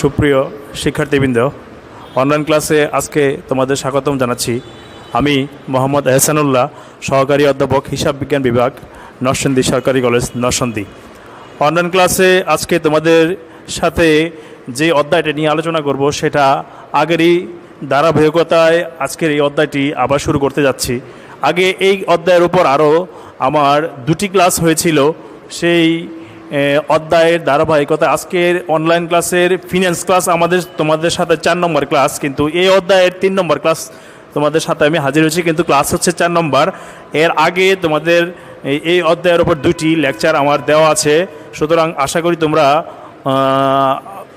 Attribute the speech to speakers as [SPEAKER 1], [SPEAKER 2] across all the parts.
[SPEAKER 1] সুপ্রিয় শিক্ষার্থীবৃন্দ, অনলাইন ক্লাসে আজকে তোমাদের স্বাগতম জানাচ্ছি। আমি মোহাম্মদ এহসানুল্লাহ, সহকারী অধ্যাপক হিসাব বিজ্ঞান বিভাগ, নরসিংদী সরকারি কলেজ, নরসিংদী। অনলাইন ক্লাসে আজকে তোমাদের সাথে যে অধ্যায়টা নিয়ে আলোচনা করব সেটা আগেরই ধারাবাহিকতায় আজকের এই অধ্যায়টি আবার শুরু করতে যাচ্ছি। আগে এই অধ্যায়ের উপর আরও আমার দুটি ক্লাস হয়েছিল। সেই অধ্যায়ের ধারাবাহিকতা আজকের অনলাইন ক্লাসের ফিনান্স ক্লাস তোমাদের সাথে 4 নম্বর ক্লাস, কিন্তু এই অধ্যায়ের 3 নম্বর ক্লাস তোমাদের সাথে আমি হাজির হয়েছি, কিন্তু ক্লাস হচ্ছে 4 নম্বর। এর আগে তোমাদের এই অধ্যায়ের ওপর 2টি লেকচার আমার দেওয়া আছে, সুতরাং আশা করি তোমরা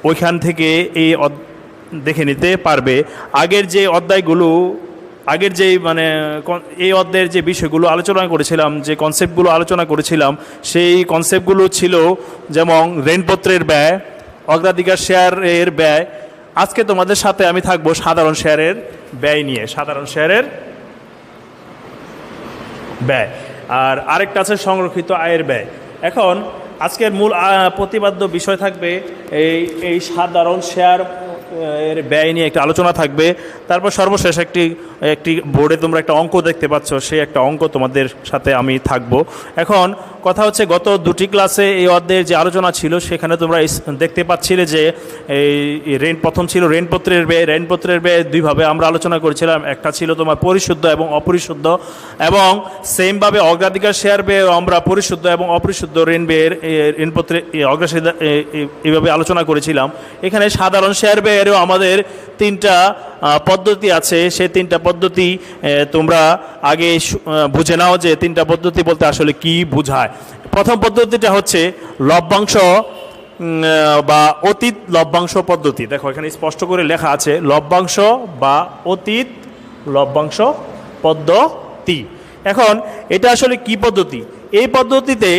[SPEAKER 1] ওইখান থেকে এই দেখে নিতে পারবে। আগের যে অধ্যায়গুলো, আগের যে এই অধ্যায়ের যে বিষয়গুলো আলোচনা করেছিলাম, যে কনসেপ্টগুলো আলোচনা করেছিলাম, সেই কনসেপ্টগুলো ছিল যেমন ঋণপত্রের ব্যয়, অগ্রাধিকার শেয়ারের ব্যয়। আজকে তোমাদের সাথে আমি থাকবো সাধারণ শেয়ারের ব্যয় নিয়ে, সাধারণ শেয়ারের ব্যয়। আর আরেকটা আছে সংরক্ষিত আয়ের ব্যয়। এখন আজকের মূল প্রতিপাদ্য বিষয় থাকবে এই সাধারণ শেয়ার এর ব্যয় নিয়ে একটা আলোচনা থাকবে। তারপর সর্বশেষ একটি বোর্ডে তোমরা একটা অঙ্ক দেখতে পাচ্ছ, সেই একটা অঙ্ক তোমাদের সাথে আমি থাকব। এখন কথা হচ্ছে, গত 2টি ক্লাসে এই অধ্যায়ের যে আলোচনা ছিল সেখানে তোমরা দেখতে পাচ্ছিলে যে প্রথম ছিল ঋণপত্রের ব্যয়। ঋণপত্রের ব্যয় দুইভাবে আমরা আলোচনা করেছিলাম, একটা ছিল তোমার পরিশুদ্ধ এবং অপরিশুদ্ধ, এবং সেমভাবে অগ্রাধিকার শেয়ার ব্যয় আমরা পরিশুদ্ধ এবং অপরিশুদ্ধ ঋণ ব্যয়ের ঋণপত্রে অগ্রাধিকার এইভাবে আলোচনা করেছিলাম। এখানে সাধারণ শেয়ার ব্যয়েরও আমাদের 3টা পদ্ধতি আছে। সেই 3টা পদ্ধতি তোমরা আগে বুঝে নাও যে 3টা পদ্ধতি বলতে আসলে কি বোঝায়। প্রথম পদ্ধতিটা হচ্ছে লভ্যাংশ বা অতীত লভ্যাংশ পদ্ধতি। দেখো এখানে স্পষ্ট করে লেখা আছে লভ্যাংশ বা অতীত লভ্যাংশ পদ্ধতি। এখন এটা আসলে কি পদ্ধতি? এই পদ্ধতিতে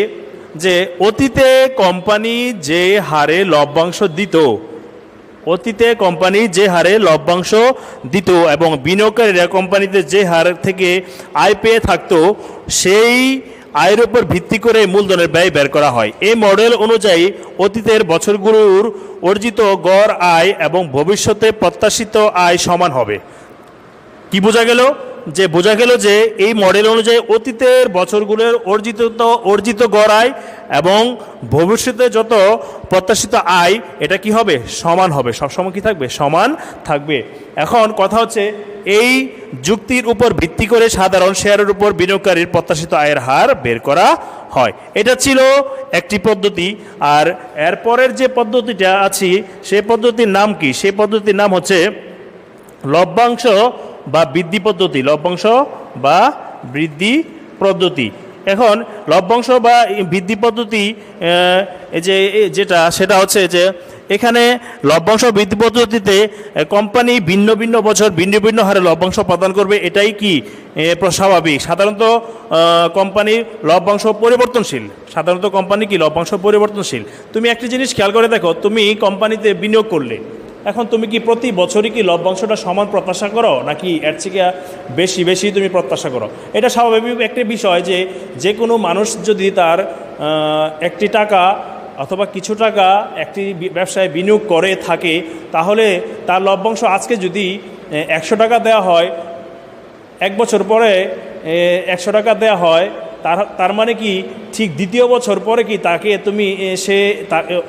[SPEAKER 1] যে অতীতে কোম্পানি যে হারে লভ্যাংশ দিত, অতীতে কোম্পানি যে হারে লভ্যাংশ দিত এবং বিনিয়োগকারীরা কোম্পানিতে যে হার থেকে আয় পেয়ে থাকতো, সেই আয়ের উপর ভিত্তি করে মূলধনের ব্যয় বের করা হয়। এই মডেল অনুযায়ী অতীতের বছরগুলোর অর্জিত গড় আয় এবং ভবিষ্যতে প্রত্যাশিত আয় সমান হবে। কি বোঝা গেল? বোঝা গেল যে এই মডেল অনুযায়ী অতীতের বছরগুলোর অর্জিত গড় আয় এবং ভবিষ্যতে যত প্রত্যাশিত আয়, এটা কি হবে? সমান হবে। সবসময় কি থাকবে? সমান থাকবে। এখন কথা হচ্ছে, এই যুক্তির উপর ভিত্তি করে সাধারণ শেয়ারের উপর বিনিয়োগকারীর প্রত্যাশিত আয়ের হার বের করা হয়। এটা ছিল একটি পদ্ধতি। আর এরপরের যে পদ্ধতিটা আছে সেই পদ্ধতির নাম কি? সেই পদ্ধতির নাম হচ্ছে লভ্যাংশ বা বৃদ্ধি পদ্ধতি। লভ্যাংশ বা বৃদ্ধি পদ্ধতি। এখন লভ্যাংশ বা বৃদ্ধি পদ্ধতি সেটা হচ্ছে যে এখানে লভ্যাংশ বৃদ্ধি পদ্ধতিতে কোম্পানি ভিন্ন ভিন্ন বছর ভিন্ন ভিন্ন হারে লভ্যাংশ প্রদান করবে। এটাই কি স্বাভাবিক। সাধারণত কোম্পানির লভ্যাংশ পরিবর্তনশীল। সাধারণত কোম্পানি কি লভ্যাংশ পরিবর্তনশীল। তুমি একটি জিনিস খেয়াল করে দেখো, তুমি কোম্পানিতে বিনিয়োগ করলে, এখন তুমি কি প্রতি বছরই কি লভ্যাংশটা সমান প্রত্যাশা করো, নাকি এর থেকে বেশি তুমি প্রত্যাশা করো? এটা স্বাভাবিক একটি বিষয় যে কোনো মানুষ যদি তার একটি টাকা অথবা কিছু টাকা একটি ব্যবসায় বিনিয়োগ করে থাকে, তাহলে তার লভ্যাংশ আজকে যদি 100 টাকা দেওয়া হয়, 1 বছর পরে 100 টাকা দেওয়া হয়, তার মানে কি ঠিক দ্বিতীয় বছর পরে কি তাকে তুমি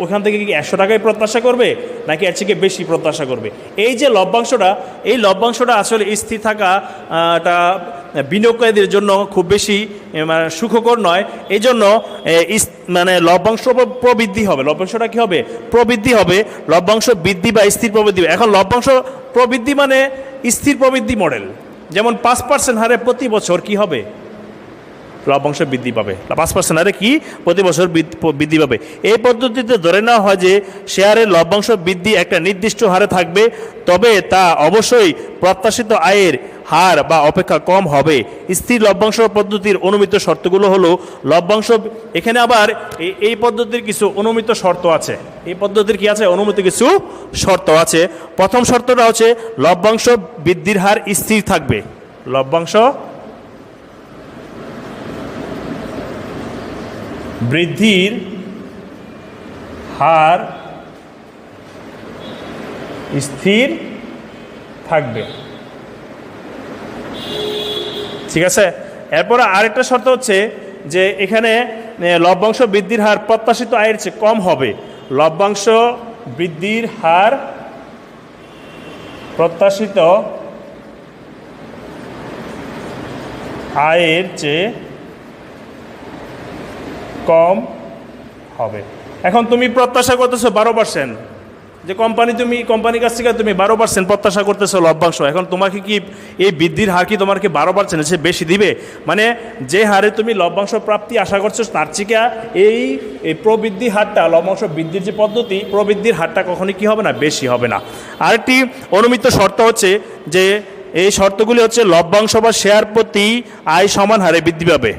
[SPEAKER 1] ওখান থেকে কি 100 টাকায় প্রত্যাশা করবে, নাকি এর থেকে বেশি প্রত্যাশা করবে? এই যে লভ্যাংশটা আসলে স্থির থাকাটা বিনিয়োগকারীদের জন্য খুব বেশি সুখকর নয়। এই জন্য লভ্যাংশ প্রবৃদ্ধি হবে। লভ্যাংশটা কি হবে? প্রবৃদ্ধি হবে। লভ্যাংশ বৃদ্ধি বা স্থির প্রবৃদ্ধি। এখন লভ্যাংশ প্রবৃদ্ধি মানে স্থির প্রবৃদ্ধি মডেল। যেমন 5% হারে প্রতি বছর কি হবে? লভ্যাংশ বৃদ্ধি পাবে। 5% হারে কি প্রতি বছর বৃদ্ধি পাবে। এই পদ্ধতিতে ধরে নেওয়া হয় যে শেয়ারের লভ্যাংশ বৃদ্ধি একটা নির্দিষ্ট হারে থাকবে, তবে তা অবশ্যই প্রত্যাশিত আয়ের হার বা অপেক্ষা কম হবে। স্থির লভ্যাংশ পদ্ধতির অনুমিত শর্তগুলো হলো লভ্যাংশ। এখানে আবার এই পদ্ধতির কিছু অনুমিত শর্ত আছে। এই পদ্ধতির কি আছে? অনুমিত কিছু শর্ত আছে। প্রথম শর্তটা হচ্ছে লভ্যাংশ বৃদ্ধির হার স্থির থাকবে। লভ্যাংশ বৃদ্ধির হার স্থির থাকবে। ঠিক আছে, এরপরে আরেকটা শর্ত হচ্ছে যে এখানে লভ্যাংশ বৃদ্ধির হার প্রত্যাশিত আয়ের চেয়ে কম হবে। লভ্যাংশ বৃদ্ধির হার প্রত্যাশিত আয়ের চেয়ে কম হবে। এখন তুমি প্রত্যাশা করতেছো 12%, যে কোম্পানির কাছ থেকে তুমি 12% প্রত্যাশা করতেছো লভ্যাংশ। এখন তোমাকে কি এই বৃদ্ধির হার কি তোমাকে 12% সে বেশি দিবে? মানে যে হারে তুমি লভ্যাংশ প্রাপ্তি আশা করছো তার থেকে এই প্রবৃদ্ধি হারটা, লভ্যাংশ বৃদ্ধির যে পদ্ধতি, প্রবৃদ্ধির হারটা কখনই কি হবে না, বেশি হবে না। আরেকটি অনুমিত শর্ত হচ্ছে যে এই শর্তগুলি হচ্ছে লভ্যাংশ বা শেয়ার প্রতি আয় সমান হারে বৃদ্ধি পাবে।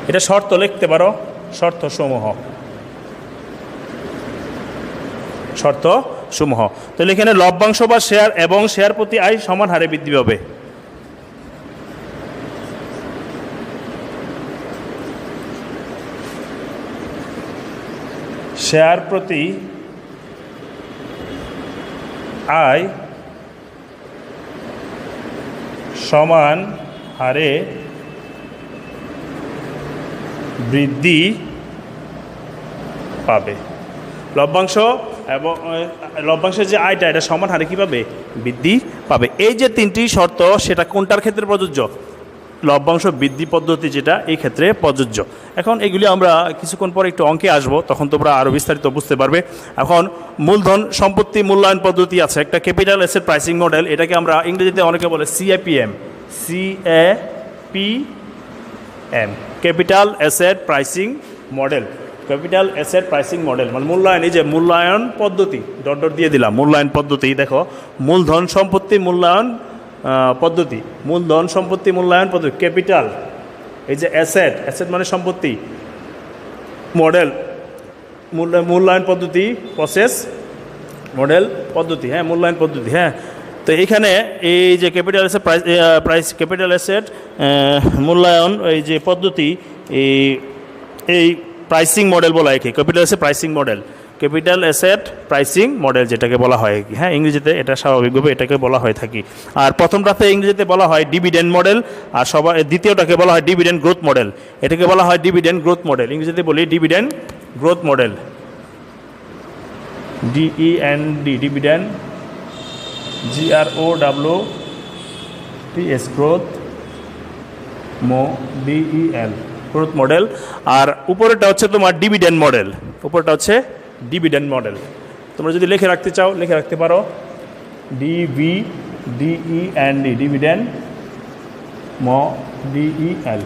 [SPEAKER 1] এটা শর্ত লিখতে পারো, শর্তসমূহ। তাহলে এখানে লভ্যাংশ বা শেয়ার এবং শেয়ার প্রতি আয় সমান হারে বৃদ্ধি পাবে। শেয়ার প্রতি আয় সমান হারে বৃদ্ধি পাবে। লভ্যাংশ এবং লভ্যাংশের যে আয়টা, এটা সমান হারে কী পাবে, বৃদ্ধি পাবে। এই যে তিনটি শর্ত, সেটা কোনটার ক্ষেত্রে প্রযোজ্য? লভ্যাংশ বৃদ্ধি পদ্ধতি যেটা, এই ক্ষেত্রে প্রযোজ্য। এখন এগুলি আমরা কিছুক্ষণ পরে একটু অঙ্কে আসবো, তখন তোমরা আরও বিস্তারিত বুঝতে পারবে। এখন মূলধন সম্পত্তি মূল্যায়ন পদ্ধতি আছে, একটা ক্যাপিটাল অ্যাসেট প্রাইসিং মডেল। এটাকে আমরা ইংরেজিতে অনেকে বলে CAPM, capital asset pricing model. Capital asset pricing model মানে মূল্যায়ন, এই যে মূল্যায়ন পদ্ধতি, ডট ডট দিয়ে দিলাম, মূল্যায়ন পদ্ধতি। দেখো, মূলধন সম্পত্তি মূল্যায়ন পদ্ধতি, মূলধন সম্পত্তি মূল্যায়ন পদ্ধতি, ক্যাপিটাল, এই যে অ্যাসেট মানে সম্পত্তি, মডেল মূল্যায়ন পদ্ধতি, প্রসেস মডেল পদ্ধতি, হ্যাঁ, মূল্যায়ন পদ্ধতি। হ্যাঁ, তো এইখানে এই যে ক্যাপিটাল অ্যাসেট ক্যাপিটাল অ্যাসেট মূল্যায়ন এই যে পদ্ধতি, এই প্রাইসিং মডেল বলা হয় কি, capital asset pricing model, capital asset pricing model যেটাকে বলা হয় কি। হ্যাঁ, ইংরেজিতে এটা স্বাভাবিকভাবে এটাকে বলা হয়ে থাকি। আর প্রথমটাতে ইংরেজিতে বলা হয় ডিভিডেন্ড মডেল, আর দ্বিতীয়টাকে বলা হয় ডিভিডেন্ড গ্রোথ মডেল। এটাকে বলা হয় ডিভিডেন্ড গ্রোথ মডেল, ইংরেজিতে বলি dividend growth model, DEND, dividend, GROWTH, growth, DEL, growth model. আর উপরেটা হচ্ছে তোমার ডিভিডেন্ড মডেল, উপরেটা হচ্ছে ডিভিডেন্ড মডেল। তোমরা যদি লিখে রাখতে চাও লিখে রাখতে পারো, DEND, dividend, DEL,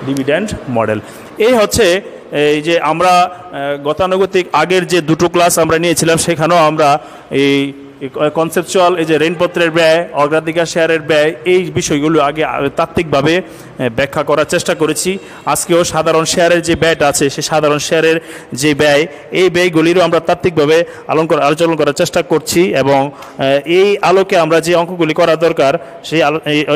[SPEAKER 1] dividend model. এই হচ্ছে এই যে আমরা গতানুগতিক আগের যে দুটো ক্লাস আমরা নিয়েছিলাম, সেখানেও আমরা এই কনসেপচুয়াল, এই যে ঋণপত্রের ব্যয়, অগ্রাধিকার শেয়ারের ব্যয়, এই বিষয়গুলো আগে তাত্ত্বিকভাবে ব্যাখ্যা করার চেষ্টা করেছি। আজকেও সাধারণ শেয়ারের যে ব্যয়টা আছে, সেই সাধারণ শেয়ারের যে ব্যয়, এই ব্যয়গুলিরও আমরা তাত্ত্বিকভাবে আলোচনা করার চেষ্টা করছি, এবং এই আলোকে আমরা যে অঙ্কগুলি করা দরকার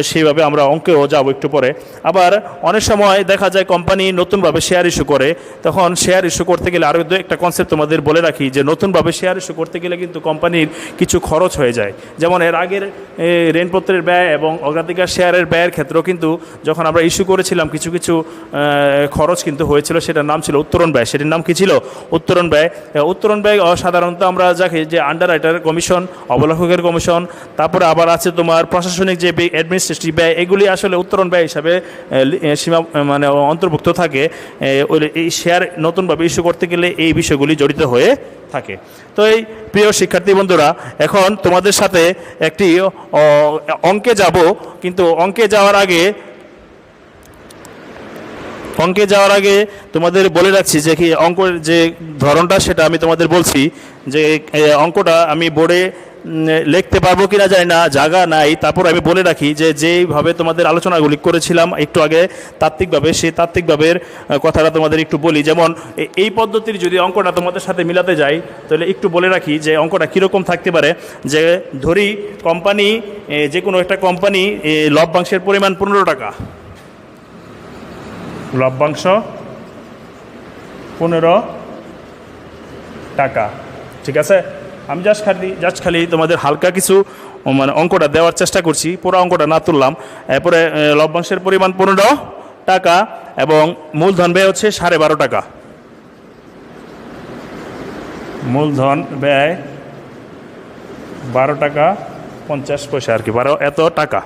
[SPEAKER 1] সেইভাবে আমরা অঙ্কেও যাব একটু পরে। আবার অনেক সময় দেখা যায় কোম্পানি নতুনভাবে শেয়ার ইস্যু করে, তখন শেয়ার ইস্যু করতে গেলে আরও একটা কনসেপ্ট তোমাদের বলে রাখি, যে নতুনভাবে শেয়ার ইস্যু করতে গেলে কিন্তু কোম্পানির কিছু খরচ হয়ে যায়। যেমন এর আগের ঋণপত্রের ব্যয় এবং অগ্রাধিকার শেয়ারের ব্যয়ের ক্ষেত্রেও কিন্তু যখন আমরা ইস্যু করেছিলাম কিছু কিছু খরচ কিন্তু হয়েছিল, সেটার নাম ছিল উত্তরণ ব্যয়। সেটির নাম কি ছিল? উত্তরণ ব্যয়। উত্তরণ ব্যয় সাধারণত আমরা যাকে যে আন্ডার রাইটারের কমিশন, অবলেখকের কমিশন, তারপরে আবার আছে তোমার প্রশাসনিক যে অ্যাডমিনিস্ট্রেটিভ ব্যয়, এগুলি আসলে উত্তরণ ব্যয় হিসাবে সীমা মানে অন্তর্ভুক্ত থাকে। এই শেয়ার নতুনভাবে ইস্যু করতে গেলে এই বিষয়গুলি জড়িত হয়ে থাকে। তো এই প্রিয় শিক্ষার্থী বন্ধুরা, এখন তোমাদের সাথে একটি অঙ্কে যাব, কিন্তু অঙ্কে যাওয়ার আগে তোমাদের বলে রাখছি যে কি অঙ্কের যে ধরনটা সেটা আমি তোমাদের বলছি, যে অঙ্কটা আমি বোর্ডে লিখতে পারবো কিনা জানি না, জায়গা নাই। তারপর আমি বলে রাখি যে যেইভাবে তোমাদের আলোচনাগুলি করেছিলাম একটু আগে তাত্ত্বিকভাবে, সেই তাত্ত্বিকভাবের কথাটা তোমাদের একটু বলি। যেমন এই পদ্ধতির যদি অঙ্কটা তোমাদের সাথে মিলাতে যাই, তাহলে একটু বলে রাখি যে অঙ্কটা কীরকম থাকতে পারে। যে ধরি কোম্পানি, যে কোনো একটা কোম্পানি লভ্যাংশের পরিমাণ 15 টাকা, লভ্যাংশ 15 টাকা। ঠিক আছে, আমি জাস্ট খালি তোমাদের হালকা কিছু মানে অঙ্কটা দেওয়ার চেষ্টা করছি, পুরো অঙ্কটা না তুললাম। এরপরে লভ্যাংশের পরিমাণ 15 টাকা এবং মূলধন ব্যয় হচ্ছে 12.5 টাকা। মূলধন ব্যয় 12 টাকা 50 পয়সা আর কি, এত টাকা।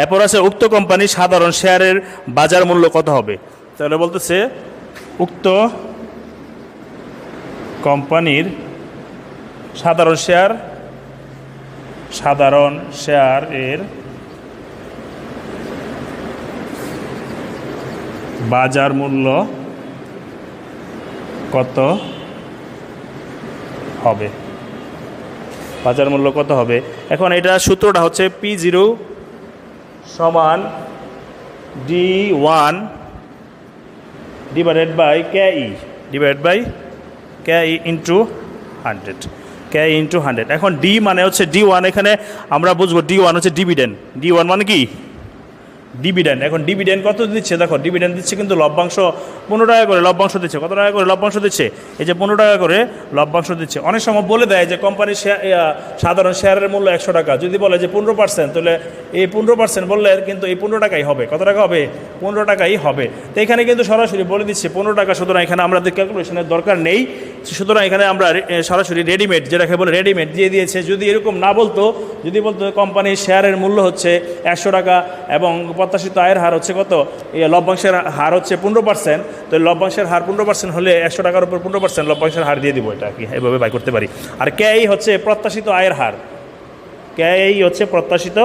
[SPEAKER 1] এরপর আছে উক্ত কোম্পানির সাধারণ শেয়ারের বাজার মূল্য কত হবে। তাহলে বলতেছে উক্ত কোম্পানির সাধারণ শেয়ারের বাজার মূল্য কত হবে, এখন এটা সূত্রটা হচ্ছে P0 সমান D1 divided by KE into 100 এখন D মানে হচ্ছে D1, এখানে আমরা বুঝবো D1 হচ্ছে ডিভিডেন্ড। D1 মানে কি ডিভিডেন্ড। এখন ডিভিডেন্ড কত দিচ্ছে দেখো, ডিভিডেন্ড দিচ্ছে কিন্তু লভ্যাংশ 15 টাকা করে লভ্যাংশ দিচ্ছে। কত টাকা করে লভ্যাংশ দিচ্ছে? এই যে 15 টাকা করে লভ্যাংশ দিচ্ছে। অনেক সময় বলে দেয় যে কোম্পানির সাধারণ শেয়ারের মূল্য 100 টাকা, যদি বলে যে 15%, তাহলে এই 15% বললে কিন্তু এই 15 টাকাই হবে। কত টাকা হবে? 15 টাকাই হবে। তো এখানে কিন্তু সরাসরি বলে দিচ্ছে 15 টাকা, সুতরাং এখানে আমাদের ক্যালকুলেশনের দরকার নেই। সুতরাং এখানে আমরা সরাসরি রেডিমেড, যেটাকে বলে রেডিমেড দিয়ে দিয়েছে। যদি এরকম না বলতো, যদি বলতো কোম্পানির শেয়ারের মূল্য হচ্ছে 100 টাকা এবং প্রত্যাশিত আয়ের হার হচ্ছে কত, লভ্যাংশের হার হচ্ছে 15%, তো লভ্যাংশের হার 15% হলে 100 টাকার উপর 15% লভ্যাংশের হার দিয়ে দিব। এটা কি এভাবে বাই করতে পারি। আর KI হচ্ছে প্রত্যাশিত আয়ের হার, KI হচ্ছে প্রত্যাশিত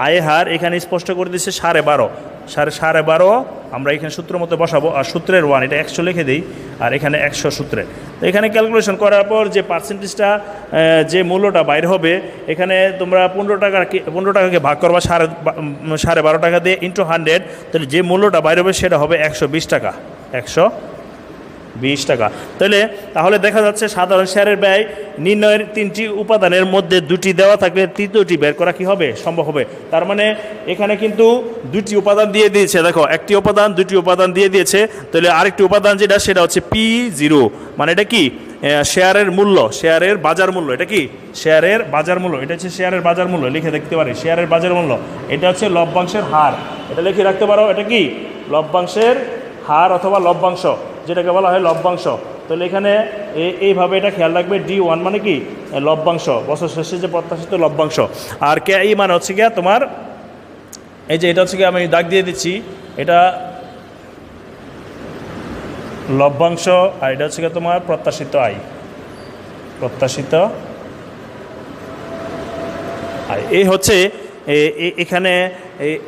[SPEAKER 1] আয়ের হার। এখানে স্পষ্ট করে দিচ্ছে 12.5 আমরা এখানে সূত্র মতো বসাবো। আর সূত্রের 1 এটা 100 লিখে দিই, আর এখানে 100 সূত্রে। তো এখানে ক্যালকুলেশন করার পর যে পার্সেন্টেজটা, যে মূল্যটা বাইর হবে, এখানে তোমরা 15 টাকাকে ভাগ করবা 12.5 টাকা দিয়ে ইন্টু 100, তাহলে যে মূল্যটা বাইর হবে সেটা হবে 120 টাকা। 120 টাকা। তাহলে দেখা যাচ্ছে সাধারণ শেয়ারের ব্যয় নির্ণয়ের 3টি উপাদানের মধ্যে 2টি দেওয়া থাকলে 3টি বের করা কি হবে? সম্ভব হবে। তার মানে এখানে কিন্তু 2টি উপাদান দিয়ে দিয়েছে। দেখো, 2টি উপাদান দিয়ে দিয়েছে। তাহলে আরেকটি উপাদান যেটা, সেটা হচ্ছে P0, মানে এটা কি শেয়ারের মূল্য, শেয়ারের বাজার মূল্য। এটা কি শেয়ারের বাজার মূল্য, এটা হচ্ছে শেয়ারের বাজার মূল্য। লিখে দেখতে পারি শেয়ারের বাজার মূল্য। এটা হচ্ছে লভ্যাংশের হার, এটা লিখে রাখতে পারো। এটা কি লভ্যাংশের হার অথবা লভ্যাংশ, যেটাকে বলা হয় লভ্যাংশ। তাহলে এখানে এইভাবে এটা খেয়াল রাখবে। D1 মানে কি লভ্যাংশ, বছর শেষে যে প্রত্যাশিত লভ্যাংশ। আর KI মানে হচ্ছে গিয়া তোমার, এই যে এটা হচ্ছে গিয়ে আমি দাগ দিয়ে দিচ্ছি, এটা লভ্যাংশ, আর এটা হচ্ছে গিয়ে তোমার প্রত্যাশিত আয়। এই হচ্ছে এখানে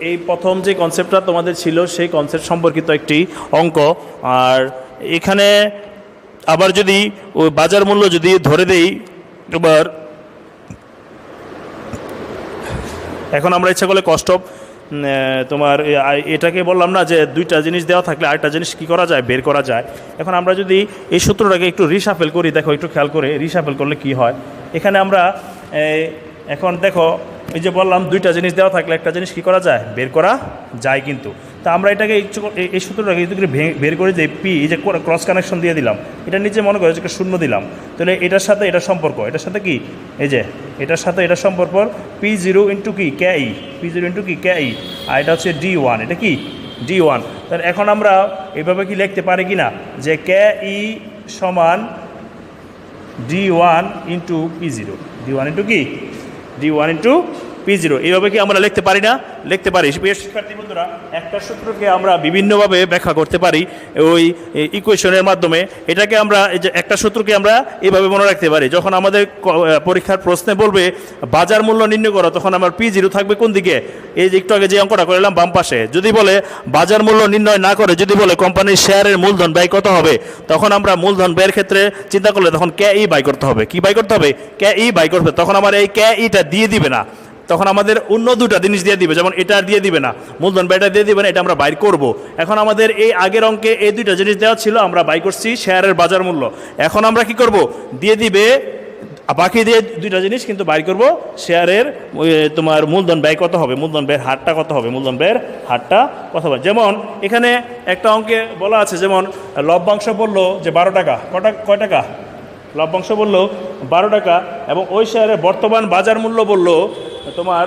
[SPEAKER 1] এই প্রথম যে কনসেপ্টটা তোমাদের ছিল, সেই কনসেপ্ট সম্পর্কিত একটি অঙ্ক। আর এখানে আবার যদি ওই বাজার মূল্য যদি ধরে দেই, এবার এখন আমরা ইচ্ছা করলে কষ্ট তোমার এটাকে বললাম না যে 2টা জিনিস দেওয়া থাকলে আরেকটা জিনিস কী করা যায়, বের করা যায়। এখন আমরা যদি এই সূত্রটাকে একটু রিশাফেল করি, দেখো একটু খেয়াল করে রিশাফেল করলে কি হয়। এখানে আমরা এখন দেখো, এই যে বললাম 2টা জিনিস দেওয়া থাকলে একটা জিনিস কী করা যায়, বের করা যায়। কিন্তু তা আমরা এটাকে এই সূত্রটাকে একটু করে বের করে যে P, এই যে ক্রস কানেকশন দিয়ে দিলাম, এটা নিচে মনে করে যে 0 দিলাম, তাহলে এটার সাথে এটা সম্পর্ক, এটার সাথে কি, এই যে এটার সাথে এটা সম্পর্ক P0 ইন্টু কি KI, P0 ইন্টু কি KI, আর এটা হচ্ছে D1, এটা কি D1। তাহলে এখন আমরা এইভাবে কি লিখতে পারি কি না, যে KI সমান D1 into P0, D1 into কি D1 ইন্টু P0, এইভাবে কি আমরা লিখতে পারি না? লিখতে পারি। শিক্ষার্থী বন্ধুরা, একটা সূত্রকে আমরা বিভিন্নভাবে ব্যাখ্যা করতে পারি ওই ইকুয়েশনের মাধ্যমে। এটাকে আমরা, এই যে একটা সূত্রকে আমরা এইভাবে মনে রাখতে পারি। যখন আমাদের পরীক্ষার প্রশ্নে বলবে বাজার মূল্য নির্ণয় করো, তখন আমার P0 থাকবে কোন দিকে, এই যে একটু আগে যে অঙ্কটা করলাম বাম পাশে। যদি বলে বাজার মূল্য নির্ণয় না করে, যদি বলে কোম্পানির শেয়ারের মূলধন ব্যয় কত হবে, তখন আমরা মূলধন ব্যয়ের ক্ষেত্রে চিন্তা করলে তখন KE বাই করতে হবে। কি বাই করতে হবে? KE বাই করতে হবে। তখন আমার এই KEটা দিয়ে দিবে না, তখন আমাদের অন্য 2টা জিনিস দিয়ে দিবে, যেমন এটা দিয়ে দিবে না, মূলধন ব্যয়টা দিয়ে দিবে না, এটা আমরা বাইর করব। এখন আমাদের এই আগের অঙ্কে এই 2টা জিনিস দেওয়া ছিল, আমরা বাই করছি শেয়ারের বাজার মূল্য। এখন আমরা কি করব, দিয়ে দিবে বাকি দিয়ে দুইটা জিনিস কিন্তু বাইর করব, শেয়ারের তোমার মূলধন ব্যয় কত হবে, মূলধন ব্যয়ের হারটা কত হবে, মূলধন ব্যয়ের হারটা কত হবে। যেমন এখানে একটা অঙ্কে বলা আছে, যেমন লভ্যাংশ বললো যে 12 টাকা, কয় টাকা লভ্যাংশ বললো 12 টাকা, এবং ওই শেয়ারের বর্তমান বাজার মূল্য বললো তোমার,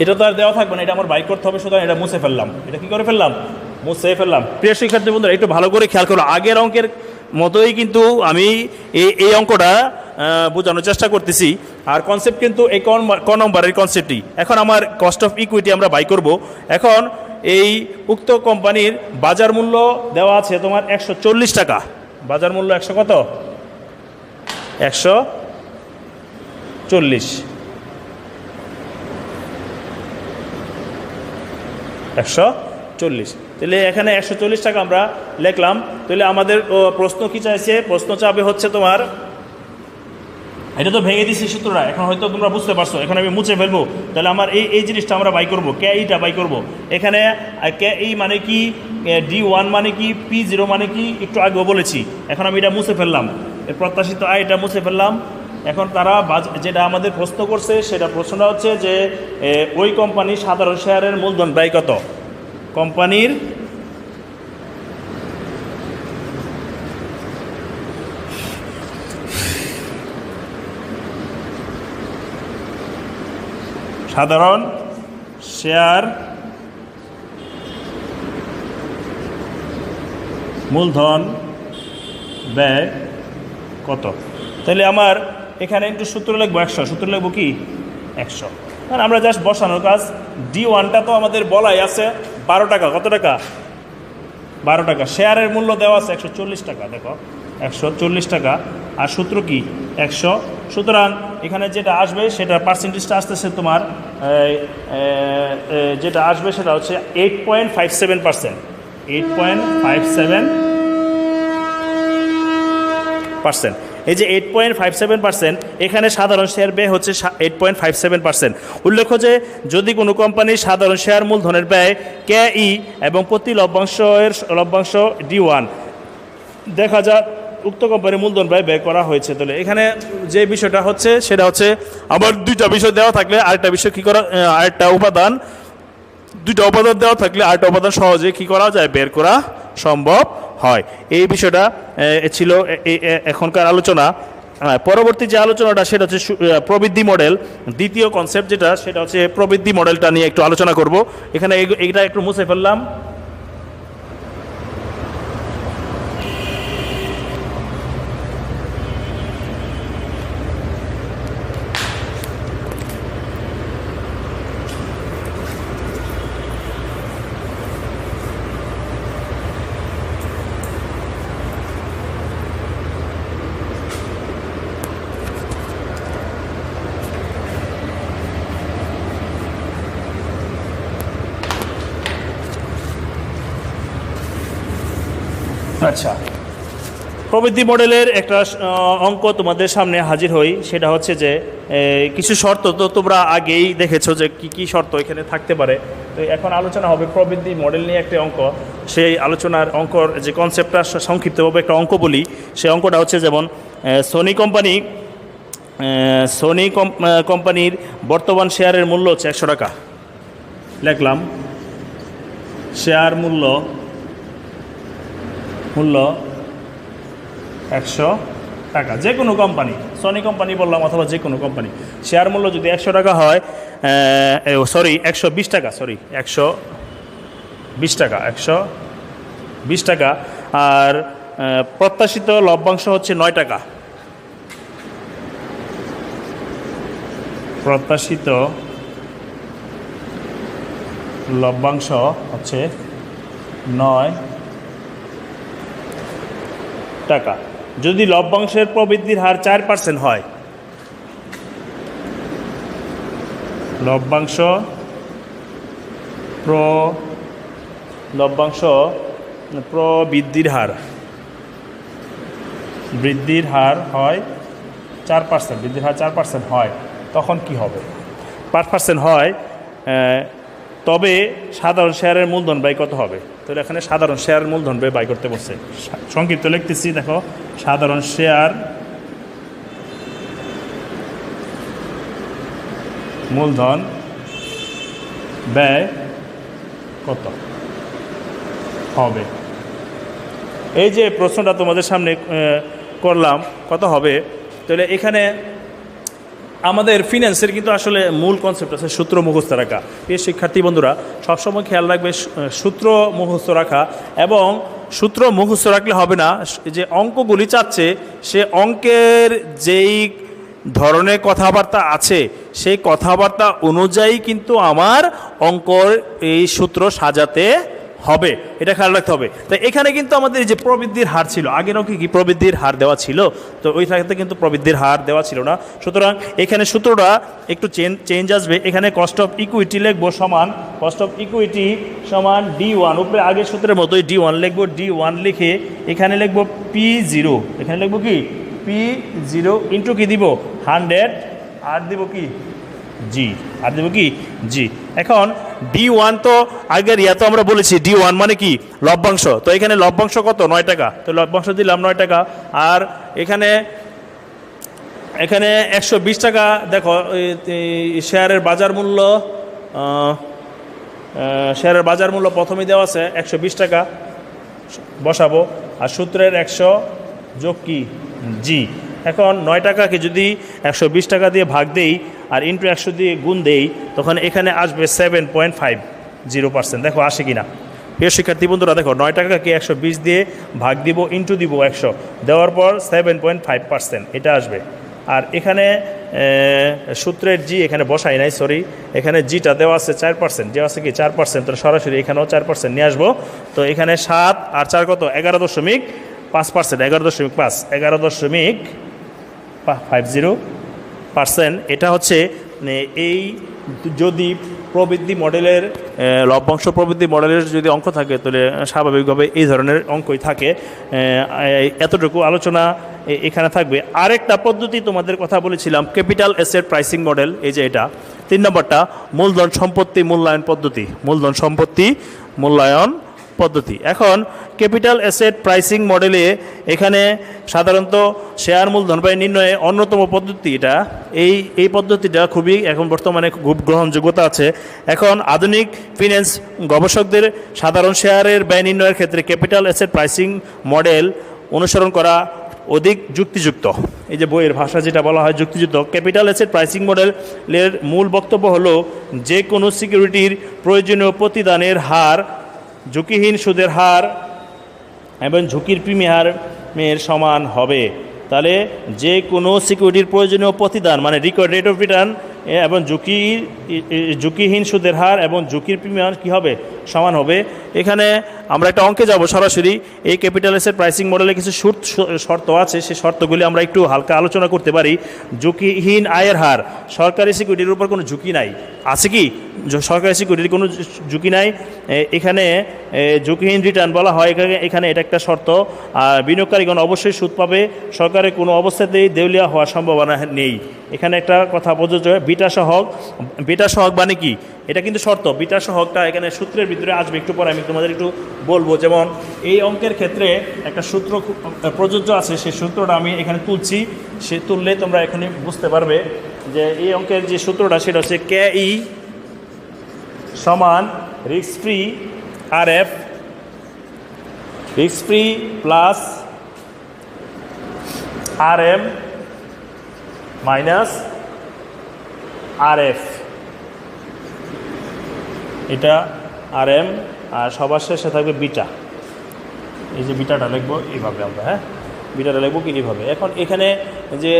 [SPEAKER 1] এটা তো আর দেওয়া থাকবে না, এটা আমার বাইর করতে হবে, সুতরাং এটা মুছে ফেললাম, এটা কি করে ফেললাম, মুছে ফেললাম। প্রিয় শিক্ষার্থী বন্ধুরা একটু ভালো করে খেয়াল করো, আগের অঙ্কের মতোই কিন্তু আমি এই অঙ্কটা বোঝানোর চেষ্টা করতেছি, আর কনসেপ্ট কিন্তু এই ক নম্বরের কনসেপ্টই। এখন আমার কস্ট অফ ইকুইটি আমরা বাই করব। এখন এই উক্ত কোম্পানির বাজার মূল্য দেওয়া আছে তোমার 140 টাকা, বাজার মূল্য 100 কত, 140, 140। তাহলে এখানে 140 টাকা আমরা লিখলাম। তাহলে আমাদের প্রশ্ন কি চাইছে, প্রশ্ন চাবে হচ্ছে তোমার, এটা তো ভেঙে দিচ্ছি সূত্রটা, এখন হয়তো তোমরা বুঝতে পারছো, এখন আমি মুছে ফেলবো। তাহলে আমার এই জিনিসটা আমরা বাই করবো, কে ইটা বাই করবো। এখানে কে ই মানে কি, D1 মানে কি, P0 মানে কি একটু আগেও বলেছি। এখন আমি এটা মুছে ফেললাম, প্রত্যাশিত আয় এটা মুছে ফেললাম। এখন তারা যেটা আমাদের প্রশ্ন করছে, সেটা প্রশ্নটা হচ্ছে যে ওই কোম্পানির সাধারণ শেয়ারের মূলধন ব্যয় কত, কোম্পানির সাধারণ শেয়ার মূলধন ব্যয় কত। তাহলে আমার এখানে একটু সূত্র লিখবো 100, সূত্র লিখবো কি 100, কারণ আমরা জাস্ট বসানোর কাজ। D1টা তো আমাদের বলাই আছে 12 টাকা, কত টাকা, 12 টাকা। শেয়ারের মূল্য দেওয়া আছে 140 টাকা, দেখো 140 টাকা, আর সূত্র কি 100। সুতরাং এখানে যেটা আসবে সেটা পার্সেন্টেজটা আসতেছে তোমার, যেটা আসবে সেটা হচ্ছে 8.57%, 8.57%। এই যে 8.57%, এখানে সাধারণ শেয়ার ব্যয় হচ্ছে 8.57%। উল্লেখ্য যে যদি কোনো কোম্পানির সাধারণ শেয়ার মূলধনের ব্যয় KE এবং প্রতি লভ্যাংশ D1 দেখা যায় উক্ত কোম্পানির মূলধন ব্যয় করা হয়েছে। তাহলে এখানে যে বিষয়টা হচ্ছে সেটা হচ্ছে, আবার দুইটা বিষয় দেওয়া থাকলে আরেকটা বিষয় কী করা, আরেকটা উপাদান, দুইটা উপাদান দেওয়া থাকলে আরেকটা উপাদান সহজে কী করা যায়, বের করা সম্ভব হয়। এই বিষয়টা ছিল এখনকার আলোচনা। পরবর্তী যে আলোচনাটা সেটা হচ্ছে প্রবৃদ্ধি মডেল, দ্বিতীয় কনসেপ্ট যেটা, সেটা হচ্ছে প্রবৃদ্ধি মডেলটা নিয়ে একটু আলোচনা করব। এখানে এইটা একটু মুছে ফেললাম। আচ্ছা, প্রবৃদ্ধি মডেলের একটা অঙ্ক তোমাদের সামনে হাজির হই। সেটা হচ্ছে যে কিছু শর্ত তো তোমরা আগেই দেখেছো যে কি কি শর্ত এখানে থাকতে পারে। তো এখন আলোচনা হবে প্রবৃদ্ধি মডেল নিয়ে একটা অঙ্ক। সেই আলোচনার অঙ্কর যে কনসেপ্টটা সংক্ষিপ্তভাবে একটা অঙ্ক বলি। সেই অঙ্কটা হচ্ছে যেমন সোনি কোম্পানির বর্তমান শেয়ারের মূল্য হচ্ছে 100 টাকা। লিখলাম শেয়ার মূল্য 100 টাকা। যে কোনো কোম্পানি, সোনি কোম্পানি বললাম অথবা যে কোনো কোম্পানি, শেয়ার মূল্য যদি 100 টাকা হয়, 120 টাকা, 120 টাকা, 120 টাকা। আর প্রত্যাশিত লভ্যাংশ হচ্ছে 9 টাকা। প্রত্যাশিত লভ্যাংশ হচ্ছে 9 টাকা। যদি লভ্যাংশের প্রবৃদ্ধির হার 4% হয়, লভ্যাংশ প্রবৃদ্ধির হার হয় 4%, বৃদ্ধির হার 4% হয়, তখন কি হবে? 5% হয়, তবে সাধারণ শেয়ারের মূলধন ব্যয় কত হবে? তাহলে এখানে সাধারণ শেয়ার মূলধন ব্যয় করতে বলছে। সংক্ষিপ্ত লিখতেছি, দেখো সাধারণ শেয়ার মূলধন ব্যয় কত হবে। এই যে প্রশ্নটা তোমাদের সামনে করলাম কত হবে, তাহলে এখানে আমাদের ফিন্যান্সের কিন্তু আসলে মূল কনসেপ্ট আছে সূত্র মুখস্থ রাখা। প্রিয় শিক্ষার্থী বন্ধুরা, সবসময় খেয়াল রাখবে সূত্র মুখস্থ রাখা, এবং সূত্র মুখস্থ রাখলে হবে না, যে অঙ্কগুলি চাচ্ছে সে অঙ্কের যেই ধরনের কথাবার্তা আছে সেই কথাবার্তা অনুযায়ী কিন্তু আমার অঙ্কর এই সূত্র সাজাতে হবে, এটা খেয়াল রাখতে হবে। তাই এখানে কিন্তু আমাদের এই যে প্রবৃদ্ধির হার ছিল, আগের অঙ্কে কি প্রবৃদ্ধির হার দেওয়া ছিল, তো ওই থাকতে কিন্তু প্রবৃদ্ধির হার দেওয়া ছিল না। সুতরাং এখানে সূত্রটা একটু চেঞ্জ আসবে। এখানে কস্ট অফ ইকুইটি লিখবো সমান, কস্ট অফ ইকুইটি সমান D1, উপরে আগের সূত্রের মতোই D1 লিখবো। D1 লিখে এখানে লিখবো P0, এখানে লিখবো কি P0 ইন্টু কি দিব 100, আর দিব কি জি, আর দেবো কি জি। এখন D1 তো আগের তো আমরা বলেছি D1 মানে কি লভ্যাংশ, তো এখানে লভ্যাংশ কত 9 টাকা, তো লভ্যাংশ দিলাম 9 টাকা। আর এখানে 120 টাকা, দেখো শেয়ারের বাজার মূল্য, শেয়ারের বাজার মূল্য প্রথমেই দেওয়া আছে 120 টাকা বসাবো, আর সূত্রের 100 যোগ কি জি। এখন 9 টাকাকে যদি 120 টাকা দিয়ে ভাগ দেই আর ইন্টু 100 দিয়ে গুণ দেই, তখন এখানে আসবে 7.50%। দেখো আসে কি না। প্রিয় শিক্ষার্থী বন্ধুরা, দেখো 9 টাকাকে 120 দিয়ে ভাগ দিব, ইন্টু দিব 100, দেওয়ার পর 7.5% এটা আসবে। আর এখানে সূত্রের জি এখানে বসাই নাই, সরি, এখানে জিটা দেওয়া আছে 4%, দেওয়া আছে কি 4%, তো সরাসরি এখানেও 4% নিয়ে আসবো। তো এখানে 7 আর 4 কত 11.5%, 11.50%। এটা হচ্ছে এই যদি প্রবৃদ্ধি মডেলের লভ্যাংশ প্রবৃদ্ধি মডেলের যদি অঙ্ক থাকে, তাহলে স্বাভাবিকভাবে এই ধরনের অঙ্কই থাকে। এতটুকু আলোচনা এখানে থাকবে। আরেকটা পদ্ধতি তোমাদের কথা বলেছিলাম, ক্যাপিটাল অ্যাসেট প্রাইসিং মডেল, এই যে এটা 3 নম্বরটা, মূলধন সম্পত্তি মূল্যায়ন পদ্ধতি, মূলধন সম্পত্তি মূল্যায়ন পদ্ধতি। এখন ক্যাপিটাল অ্যাসেট প্রাইসিং মডেলে এখানে সাধারণত শেয়ার মূলধন ব্যয় নির্ণয়ে অন্যতম পদ্ধতি এটা। এই পদ্ধতিটা খুবই এখন বর্তমানে খুব গ্রহণযোগ্যতা আছে। এখন আধুনিক ফিন্যান্স গবেষকদের সাধারণ শেয়ারের ব্যয় নির্ণয়ের ক্ষেত্রে ক্যাপিটাল অ্যাসেট প্রাইসিং মডেল অনুসরণ করা অধিক যুক্তিযুক্ত। এই যে বইয়ের ভাষা যেটা বলা হয় যুক্তিযুক্ত। ক্যাপিটাল অ্যাসেট প্রাইসিং মডেলের মূল বক্তব্য হলো যে কোনো সিকিউরিটির প্রয়োজনীয় প্রতিদানের হার ঝুঁকিহীন সুদের হার এবং ঝুঁকির প্রিমিয়ামের সমান হবে। তাহলে যে কোনো সিকিউরিটির প্রয়োজনীয় প্রতিদান মানে রিকোয়ার্ড রেট অফ রিটার্ন এবং ঝুঁকিহীন সুদের হার এবং ঝুঁকির প্রিমিয়াম কী হবে সমান হবে। এখানে আমরা একটা অঙ্কে যাব সরাসরি। এই ক্যাপিটাল অ্যাসেট প্রাইসিং মডেলে কিছু শর্ত আছে, সেই শর্তগুলি আমরা একটু হালকা আলোচনা করতে পারি। ঝুঁকিহীন আয়ের হার, সরকারি সিকিউরিটির উপর কোনো ঝুঁকি নাই, আছে কি সরকারি সিকিউরিটির কোনো ঝুঁকি নাই। এখানে ঝুঁকিহীন রিটার্ন বলা হয়, এখানে এটা একটা শর্ত। আর বিনিয়োগকারীগণ অবশ্যই সুদ পাবে, সরকারের কোনো অবস্থাতেই দেউলিয়া হওয়ার সম্ভাবনা নেই। এখানে একটা কথা প্রযোজ্য, বিটা সহগ মানে কি, এটা কিন্তু শর্ত। বিটা সহগটা এখানে সূত্রের ভিতরে আসবে, একটু পরে আমি তোমাদের একটু বলবো। যেমন এই অঙ্কের ক্ষেত্রে একটা সূত্র প্রযোজ্য আছে, সেই সূত্রটা আমি এখানে তুলছি, সে তুললে তোমরা এখানে বুঝতে পারবে যে এই অঙ্কের যে সূত্রটা সেটা হচ্ছে KE সমান risk free RF, risk free plus RM minus RF, এটা RM, আর সবার শেষে থাকবে বিটা। এই যে বিটাটা লিখবো এইভাবে আমরা, হ্যাঁ বিটাটা লিখবো কি এইভাবে। এখন এখানে যে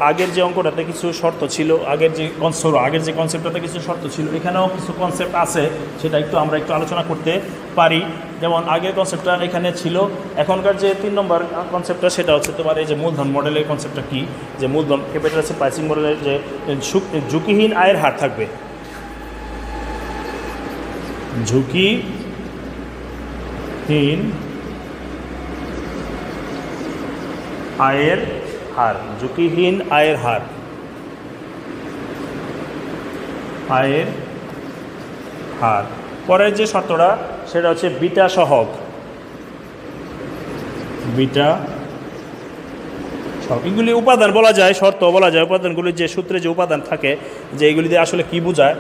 [SPEAKER 1] আগের যে অঙ্কটাতে কিছু শর্ত ছিল, আগের যে কনসেপ্টটাতে কিছু শর্ত ছিল, এখানেও কিছু কনসেপ্ট আছে, সেটা আমরা একটু আলোচনা করতে পারি। যেমন আগের কনসেপ্টটা এখানে ছিল, এখনকার যে 3 নম্বর কনসেপ্টটা সেটা হচ্ছে তোমার এই যে মূলধন মডেলের কনসেপ্টটা কি, যে মূলধন ক্যাপিটাল অ্যাসেট প্রাইসিং মডেলের যে ঝুঁকিহীন আয়ের হার থাকবে, ঝুঁকিহীন আয়ের হার, ঝুঁকিহীন আয়ের হার, আয়ের হার। পরের যে শর্তটা সেটা হচ্ছে বিটা সহগ, বিটা এগুলি উপাদান বলা যায়, শর্ত বলা যায়, উপাদানগুলি যে সূত্রে যে উপাদান থাকে যে এগুলি দিয়ে আসলে কী বোঝায়,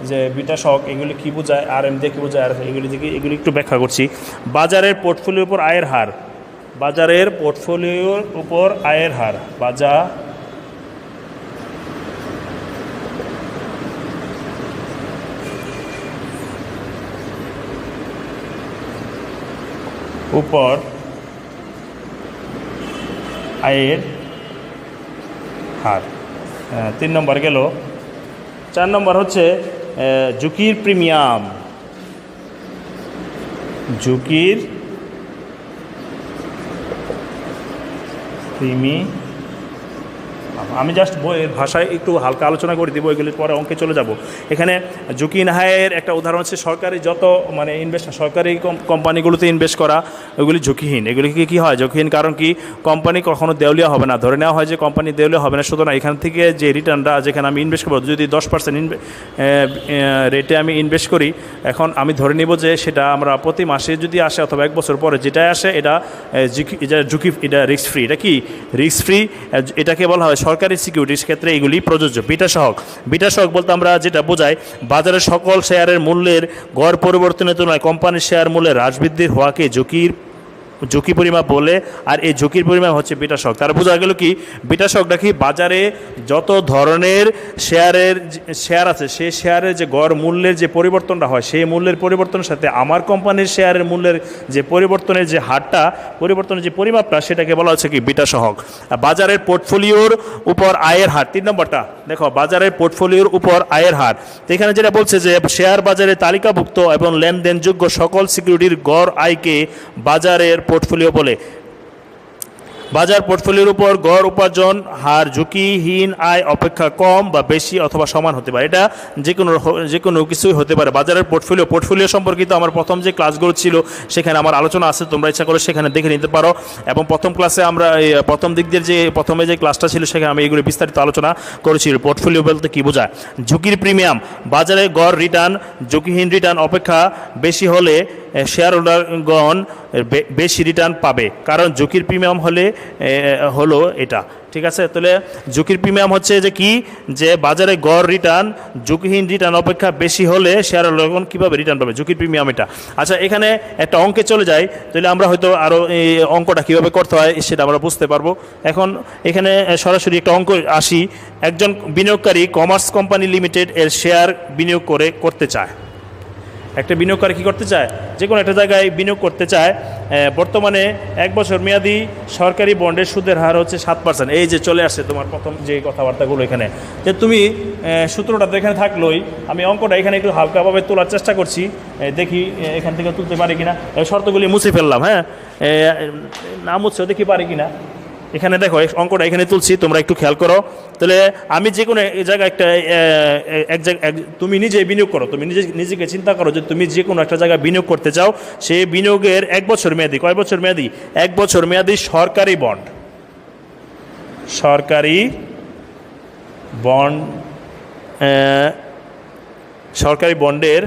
[SPEAKER 1] যে বিটা শক এগুলি কী বোঝায়, আর এম দিয়ে কী বোঝায়, আর এগুলি থেকে এগুলি একটু ব্যাখ্যা করছি। বাজারের পোর্টফোলিওর উপর আয়ের হার, বাজারের পোর্টফোলিওর উপর আয়ের হার, বাজার উপর আয়ের হার। 3 নম্বর গেল। 4 নম্বর হচ্ছে ঝুঁকির প্রিমিয়াম, ঝুঁকির আমি জাস্ট বইয়ের ভাষায় একটু হালকা আলোচনা করে দিব, এগুলির পরে অঙ্কে চলে যাব। এখানে ঝুঁকি নাহায়ের একটা উদাহরণ হচ্ছে সরকারি যত মানে ইনভেস্ট, সরকারি কোম্পানিগুলোতে ইনভেস্ট করা, ওইগুলি ঝুঁকিহীন। এগুলিকে কী হয় ঝুঁকিহীন, কারণ কি কোম্পানি কখনো দেউলিয়া হবে না, ধরে নেওয়া হয় যে কোম্পানি দেউলিয়া হবে না, সুতরাং এখান থেকে যে রিটার্নটা যেখানে আমি ইনভেস্ট করবো, যদি 10% রেটে আমি ইনভেস্ট করি, এখন আমি ধরে নিব যে সেটা আমরা প্রতি মাসে যদি আসে অথবা 1 বছর পরে যেটাই আসে এটা ঝুঁকি, এটা রিস্ক ফ্রি। এটা কি রিস্ক ফ্রি, এটাকে বলা হয় সরকারি সিকিউরিটির ক্ষেত্রে এগুলি প্রযোজ্য। বিটা সহগ, বিটা সহগ বলতে আমরা যেটা বোঝাই, বাজারের সকল শেয়ারের মূল্যের গড় পরিবর্তনের তুলনায় কোম্পানির শেয়ার মূল্যের হ্রাস বৃদ্ধির হওয়াকে ঝুঁকি পরিমাপ বলে, আর এই ঝুঁকির পরিমাপ হচ্ছে বিটা শক। তার বোঝা গেল কি বিটা শকটা কি, বাজারে যত ধরনের শেয়ার আছে সেই শেয়ারের যে গড় মূল্যের যে পরিবর্তনটা হয়, সেই মূল্যের পরিবর্তনের সাথে আমার কোম্পানির শেয়ারের মূল্যের যে পরিবর্তনের যে হারটা, পরিবর্তনের যে পরিমাপটা, সেটাকে বলা হচ্ছে কি বিটা সহগ। বাজারের পোর্টফোলিওর উপর আয়ের হার, 3 নম্বরটা দেখো, বাজারের পোর্টফোলিওর উপর আয়ের হার। তো এখানে যেটা বলছে যে শেয়ার বাজারে তালিকাভুক্ত এবং লেনদেনযোগ্য সকল সিকিউরিটির গড় আয়কে বাজারের পোর্টফোলিও বলে। বাজার পোর্টফোলিওর উপর গড় উপার্জন হার ঝুঁকিহীন আয় অপেক্ষা কম বা বেশি অথবা সমান হতে পারে। এটা যে কোনো কিছুই হতে পারে। বাজারের পোর্টফোলিও সম্পর্কিত আমার প্রথম যে ক্লাসগুলো ছিল সেখানে আমার আলোচনা আছে, তোমরা ইচ্ছা করে সেখানে দেখে নিতে পারো। এবং প্রথম ক্লাসে আমরা প্রথম দিক দিয়ে যে প্রথমে যে ক্লাসটা ছিল সেখানে আমি এগুলো বিস্তারিত আলোচনা করেছি। পোর্টফোলিও বলতে কী বোঝায়। ঝুঁকির প্রিমিয়াম, বাজারে গড় রিটার্ন ঝুঁকিহীন রিটার্ন অপেক্ষা বেশি হলে শেয়ার হোল্ডারগণ বেশি রিটার্ন পাবে, কারণ ঝুঁকির প্রিমিয়াম হলো এটা। ঠিক আছে, তাহলে ঝুঁকির প্রিমিয়াম হচ্ছে যে কি, যে বাজারে গড় রিটার্ন ঝুঁকিহীন রিটার্ন অপেক্ষা বেশি হলে শেয়ার হোল্ডারগণ কীভাবে রিটার্ন পাবে, ঝুঁকির প্রিমিয়াম এটা। আচ্ছা, এখানে একটা অঙ্কে চলে যাই, তাহলে আমরা হয়তো আরও এই অঙ্কটা কীভাবে করতে হয় সেটা আমরা বুঝতে পারবো। এখন এখানে সরাসরি একটা অঙ্ক আসি। একজন বিনিয়োগকারী কমার্স কোম্পানি লিমিটেড এর শেয়ার বিনিয়োগ করতে চায়। একটা বিনিয়োগকারী কী করতে চায়, যে কোনো একটা জায়গায় বিনিয়োগ করতে চায়। বর্তমানে 1 বছর মেয়াদি সরকারি বন্ডের সুদের হার হচ্ছে 7%। এই যে চলে আসছে তোমার প্রথম যে কথাবার্তাগুলো এখানে, যে তুমি সূত্রটা তো এখানে থাকলোই, আমি অঙ্কটা এখানে একটু হালকাভাবে তোলার চেষ্টা করছি, দেখি এখান থেকে তুলতে পারি কিনা। শর্তগুলি মুছে ফেললাম, হ্যাঁ না মুছেও দেখি পারি কিনা। এখানে দেখো অঙ্কটা এখানে তুলছি, তোমরা একটু খেয়াল করো। তাহলে আমি যে কোনো জায়গায় তুমি নিজে বিনিয়োগ করো, তুমি নিজেকে চিন্তা করো যে তুমি যে কোনো একটা জায়গায় বিনিয়োগ করতে চাও। সেই বিনিয়োগের 1 বছর মেয়াদি, কয় বছর মেয়াদি, 1 বছর মেয়াদি সরকারি বন্ডের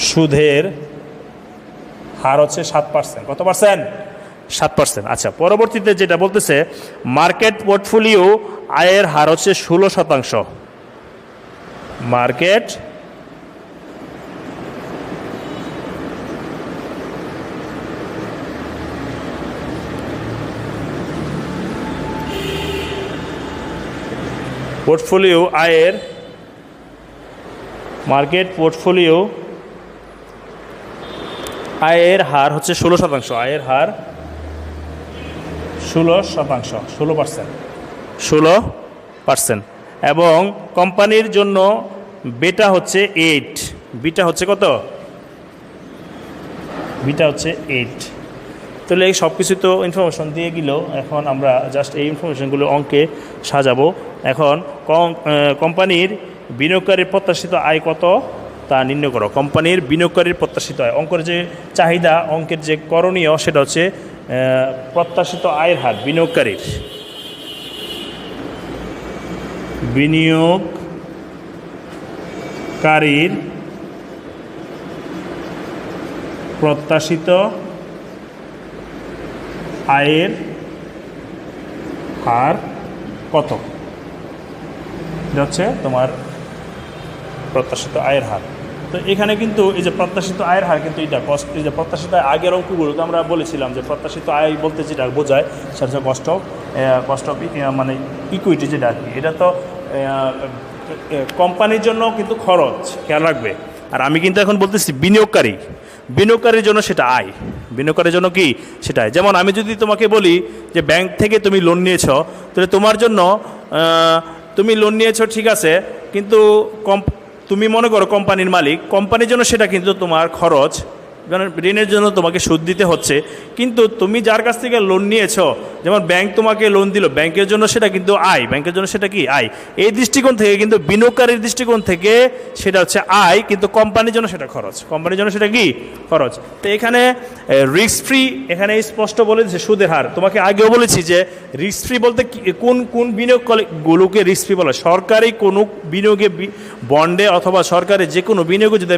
[SPEAKER 1] সুদের হার হচ্ছে 7%। কত পার্সেন্ট? 7%। আচ্ছা, পরবর্তীতে যেটা বলতেছে মার্কেট পোর্টফোলিও আয়ের হার হচ্ছে 16%। মার্কেট পোর্টফোলিও আয়ের আয়ের হার হচ্ছে 16%। আয়ের হার 16%, 16%। এবং কোম্পানির জন্য বেটা হচ্ছে 8। বিটা হচ্ছে কত? বিটা হচ্ছে 8। তাহলে এই সব কিছু তো ইনফরমেশন দিয়ে গেল। এখন আমরা জাস্ট এই ইনফরমেশনগুলো অঙ্কে সাজাবো। এখন কোম্পানির বিনিয়োগকারীর প্রত্যাশিত আয় কত তা নির্ণয় করো। কোম্পানির বিনিয়োগকারীর প্রত্যাশিত আয়, অঙ্কের যে চাহিদা, অঙ্কের যে করণীয় সেটা হচ্ছে প্রত্যাশিত আয়ের হার বিনিয়োগকারীর প্রত্যাশিত আয়ের হার কত, এটা হচ্ছে তোমার প্রত্যাশিত আয়ের হার। তো এখানে কিন্তু এই যে প্রত্যাশিত আয়ের হার কিন্তু এটা এই যে প্রত্যাশিত আগের অঙ্কগুলোতে আমরা বলেছিলাম যে প্রত্যাশিত আয় বলতে যেটা বোঝায় সেটা হচ্ছে কস্ট অফ মানে ইকুইটি যেটা আর কি, এটা তো কোম্পানির জন্য কিন্তু খরচ, খেয়াল রাখবে। আর আমি কিন্তু এখন বলতেছি বিনিয়োগকারীর জন্য সেটা আয়, বিনিয়োগকারীর জন্য কি সেটা আয়। যেমন আমি যদি তোমাকে বলি যে ব্যাংক থেকে তুমি লোন নিয়েছ, তাহলে তোমার জন্য তুমি লোন নিয়েছ ঠিক আছে, কিন্তু তুমি মনে করো কোম্পানির মালিক, কোম্পানির জন্য সেটা কিন্তু তোমার খরচ, ঋণের জন্য তোমাকে সুদ দিতে হচ্ছে। কিন্তু তুমি যার কাছ থেকে লোন নিয়েছো, যেমন ব্যাংক তোমাকে লোন দিল, ব্যাংকের জন্য সেটা কিন্তু আয়, ব্যাংকের জন্য সেটা কি আয়। এই দৃষ্টিকোণ থেকে কিন্তু বিনিয়োগকারীর দৃষ্টিকোণ থেকে সেটা হচ্ছে আয়, কিন্তু কোম্পানির জন্য সেটা খরচ, কোম্পানির জন্য সেটা কি খরচ। তো এখানে রিস্ক ফ্রি এখানে স্পষ্ট বলে দিচ্ছে সুদের হার। তোমাকে আগেও বলেছি যে রিস্ক ফ্রি বলতে কোন বিনিয়োগগুলোকে রিস্ক ফ্রি বলে। সরকারি কোনো বিনিয়োগে, বন্ডে অথবা সরকারি যে কোনো বিনিয়োগে যদি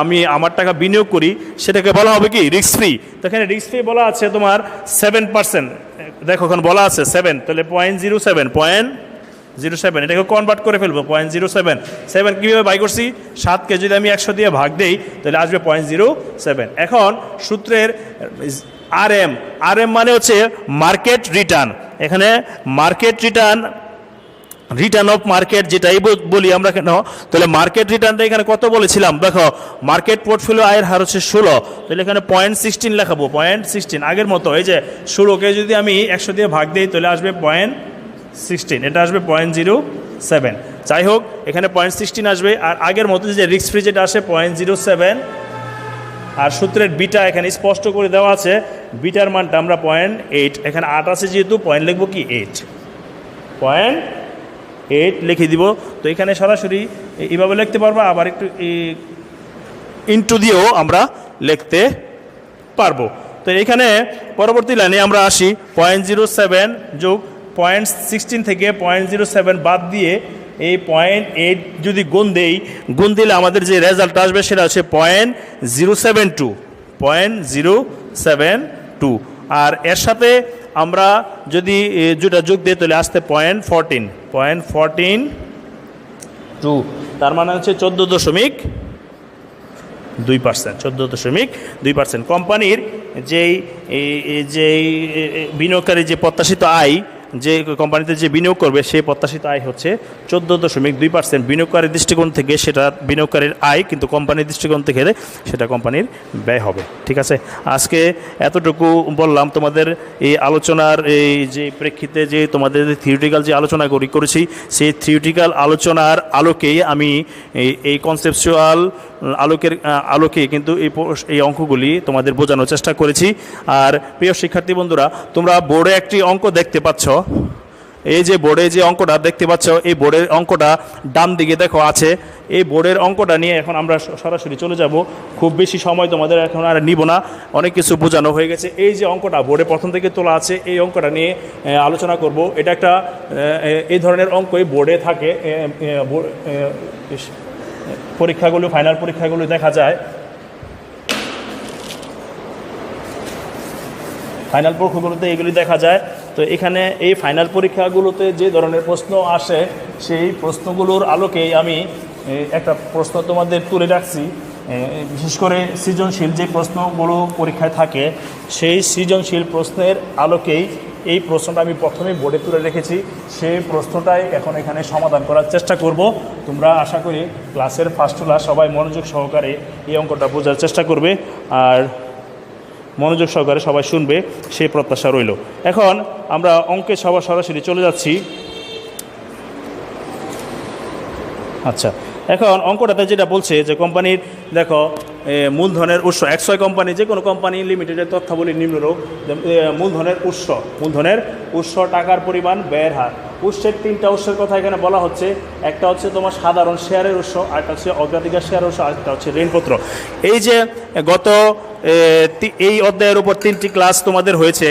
[SPEAKER 1] আমি আমার টাকা বিনিয়োগ করি, সেটাকে বলা হবে কি রিস্ক ফ্রি। তো এখানে রিস্ক ফ্রি বলা আছে তোমার 7%, দেখো এখন বলা আছে 7, তাহলে 0.07 এটাকে কনভার্ট করে ফেলবো 0.07 কীভাবে বাই করছি, 7কে যদি আমি 100 দিয়ে ভাগ দেই তাহলে আসবে 0.07। এখন সূত্রের আর এম মানে হচ্ছে মার্কেট রিটার্ন। এখানে মার্কেট রিটার্ন অফ মার্কেট যেটাই বলি আমরা কেন, তাহলে মার্কেট রিটার্নটা এখানে কত বলেছিলাম, দেখো মার্কেট পোর্টফোলিও আয়ের হার হচ্ছে 16, তাহলে এখানে 0.16 লেখাবো, 0.16 আগের মতো। এই যে 16কে যদি আমি 100 দিয়ে ভাগ দিই তাহলে আসবে 0.16, এটা আসবে 0.07। যাই হোক এখানে 0.16 আসবে, আর আগের মতো যে রিস্ক ফ্রি যেটা আসে 0.07। আর সূত্রের বিটা এখানে স্পষ্ট করে দেওয়া আছে, বিটার মানটা আমরা 0.8, এখানে 8 আছে যেহেতু পয়েন্ট লিখবো কি 8 লিখে দিব। তো এখানে সরাসরি এইভাবে লিখতে পারবো, আবার একটু ইনটু দিয়েও আমরা লিখতে পারবো। তো এখানে পরবর্তী লাইনে আমরা আসি 0.07 যোগ 0.16 থেকে 0.07 বাদ দিয়ে এই 0.8 যদি গুণ দিলে আমাদের যে রেজাল্ট আসবে সেটা হচ্ছে 0.072। আর এর সাথে আমরা যদি যেটা যোগ দিই তাহলে আসতে 0.14, তার মানে হচ্ছে 14.2%। কোম্পানির যেই বিনিয়োগকারী যে প্রত্যাশিত আয়, যে কোম্পানিতে যে বিনিয়োগ করবে সেই প্রত্যাশিত আয় হচ্ছে 14.2%। বিনিয়োগকারীর দৃষ্টিকোণ থেকে সেটা বিনিয়োগকারীর আয়, কিন্তু কোম্পানির দৃষ্টিকোণ থেকে সেটা কোম্পানির ব্যয় হবে। ঠিক আছে, আজকে এতটুকু বললাম তোমাদের এই আলোচনার এই যে প্রেক্ষিতে, যে তোমাদের থিওরিটিক্যাল যে আলোচনা করেছি সেই থিওরিটিক্যাল আলোচনার আলোকেই আমি এই কনসেপচুয়াল আলোকে কিন্তু এই অঙ্কগুলি তোমাদের বোঝানোর চেষ্টা করেছি। আর প্রিয় শিক্ষার্থী বন্ধুরা, তোমরা বোর্ডে একটি অঙ্ক দেখতে পাচ্ছ, এই যে বোর্ডে যে অঙ্কটা দেখতে পাচ্ছ, এই বোর্ডের অঙ্কটা ডান দিকে দেখো আছে। এই বোর্ডের অঙ্কটা নিয়ে এখন আমরা সরাসরি চলে যাব, খুব বেশি সময় তোমাদের এখন আর নিব না, অনেক কিছু বোঝানো হয়ে গেছে। এই যে অঙ্কটা বোর্ডে প্রথম থেকে তোলা আছে, এই অঙ্কটা নিয়ে আলোচনা করব। এটা একটা এই ধরনের অঙ্কই বোর্ডে থাকে, পরীক্ষাগুলো ফাইনাল পরীক্ষাগুলো দেখা যায়, ফাইনাল পরীক্ষাগুলোতে এগুলি দেখা যায়। তো এখানে এই ফাইনাল পরীক্ষাগুলোতে যে ধরনের প্রশ্ন আসে সেই প্রশ্নগুলোর আলোকেই আমি একটা প্রশ্ন তোমাদের তুলে রাখছি। বিশেষ করে সৃজনশীল যে প্রশ্নগুলো পরীক্ষায় থাকে সেই সৃজনশীল প্রশ্নের আলোকেই এই প্রশ্নটা আমি প্রথমেই বোর্ডে তুলে রেখেছি। সেই প্রশ্নটাই এখন এখানে সমাধান করার চেষ্টা করব। তোমরা আশা করি ক্লাসের ফার্স্ট ক্লাস সবাই মনোযোগ সহকারে এই অঙ্কটা বোঝার চেষ্টা করবে, আর মনোযোগ সহকারে সবাই শুনবে সেই প্রত্যাশা রইল। এখন আমরা অঙ্কে সরাসরি চলে যাচ্ছি। আচ্ছা, এখন অঙ্কটাতে যেটা বলছে যে কোম্পানির দেখো মূলধনের উৎস, XY কোম্পানি, যে কোনো কোম্পানি লিমিটেডের তথ্যাবলী নিম্নরূপ। মূলধনের উৎস, টাকার পরিমাণ, ব্যয়ের হার। উৎসের 3টা উৎসের কথা এখানে বলা হচ্ছে। একটা হচ্ছে তোমার সাধারণ শেয়ারের উৎস, আরেকটা হচ্ছে অগ্রাধিকার শেয়ারের উৎস, আরেকটা হচ্ছে ঋণপত্র। এই যে গত এই অধ্যায়ের উপর 3টি ক্লাস তোমাদের হয়েছে।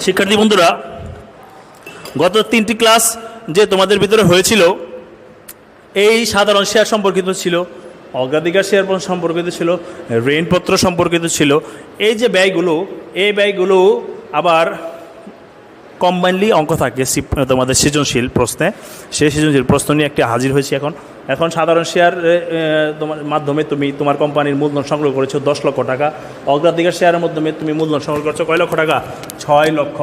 [SPEAKER 1] শিক্ষার্থী বন্ধুরা, গত 3টি ক্লাস যে তোমাদের ভিতরে হয়েছিল এই সাধারণ শেয়ার সম্পর্কিত ছিল, অগ্রাধিকার শেয়ার সম্পর্কিত ছিল, ঋণপত্র সম্পর্কিত ছিল। এই যে ব্যয়গুলো, এই ব্যয়গুলো আবার কম্বাইনলি অঙ্ক থাকে তোমাদের সৃজনশীল প্রশ্নে। সেই সৃজনশীল প্রশ্ন নিয়ে একটি হাজির হয়েছি। এখন সাধারণ শেয়ার তোমার মাধ্যমে তুমি তোমার কোম্পানির মূলধন সংগ্রহ করেছো 10 লক্ষ টাকা। অগ্রাধিকার শেয়ারের মাধ্যমে তুমি মূলধন সংগ্রহ করেছো কয় লক্ষ টাকা? 6 লক্ষ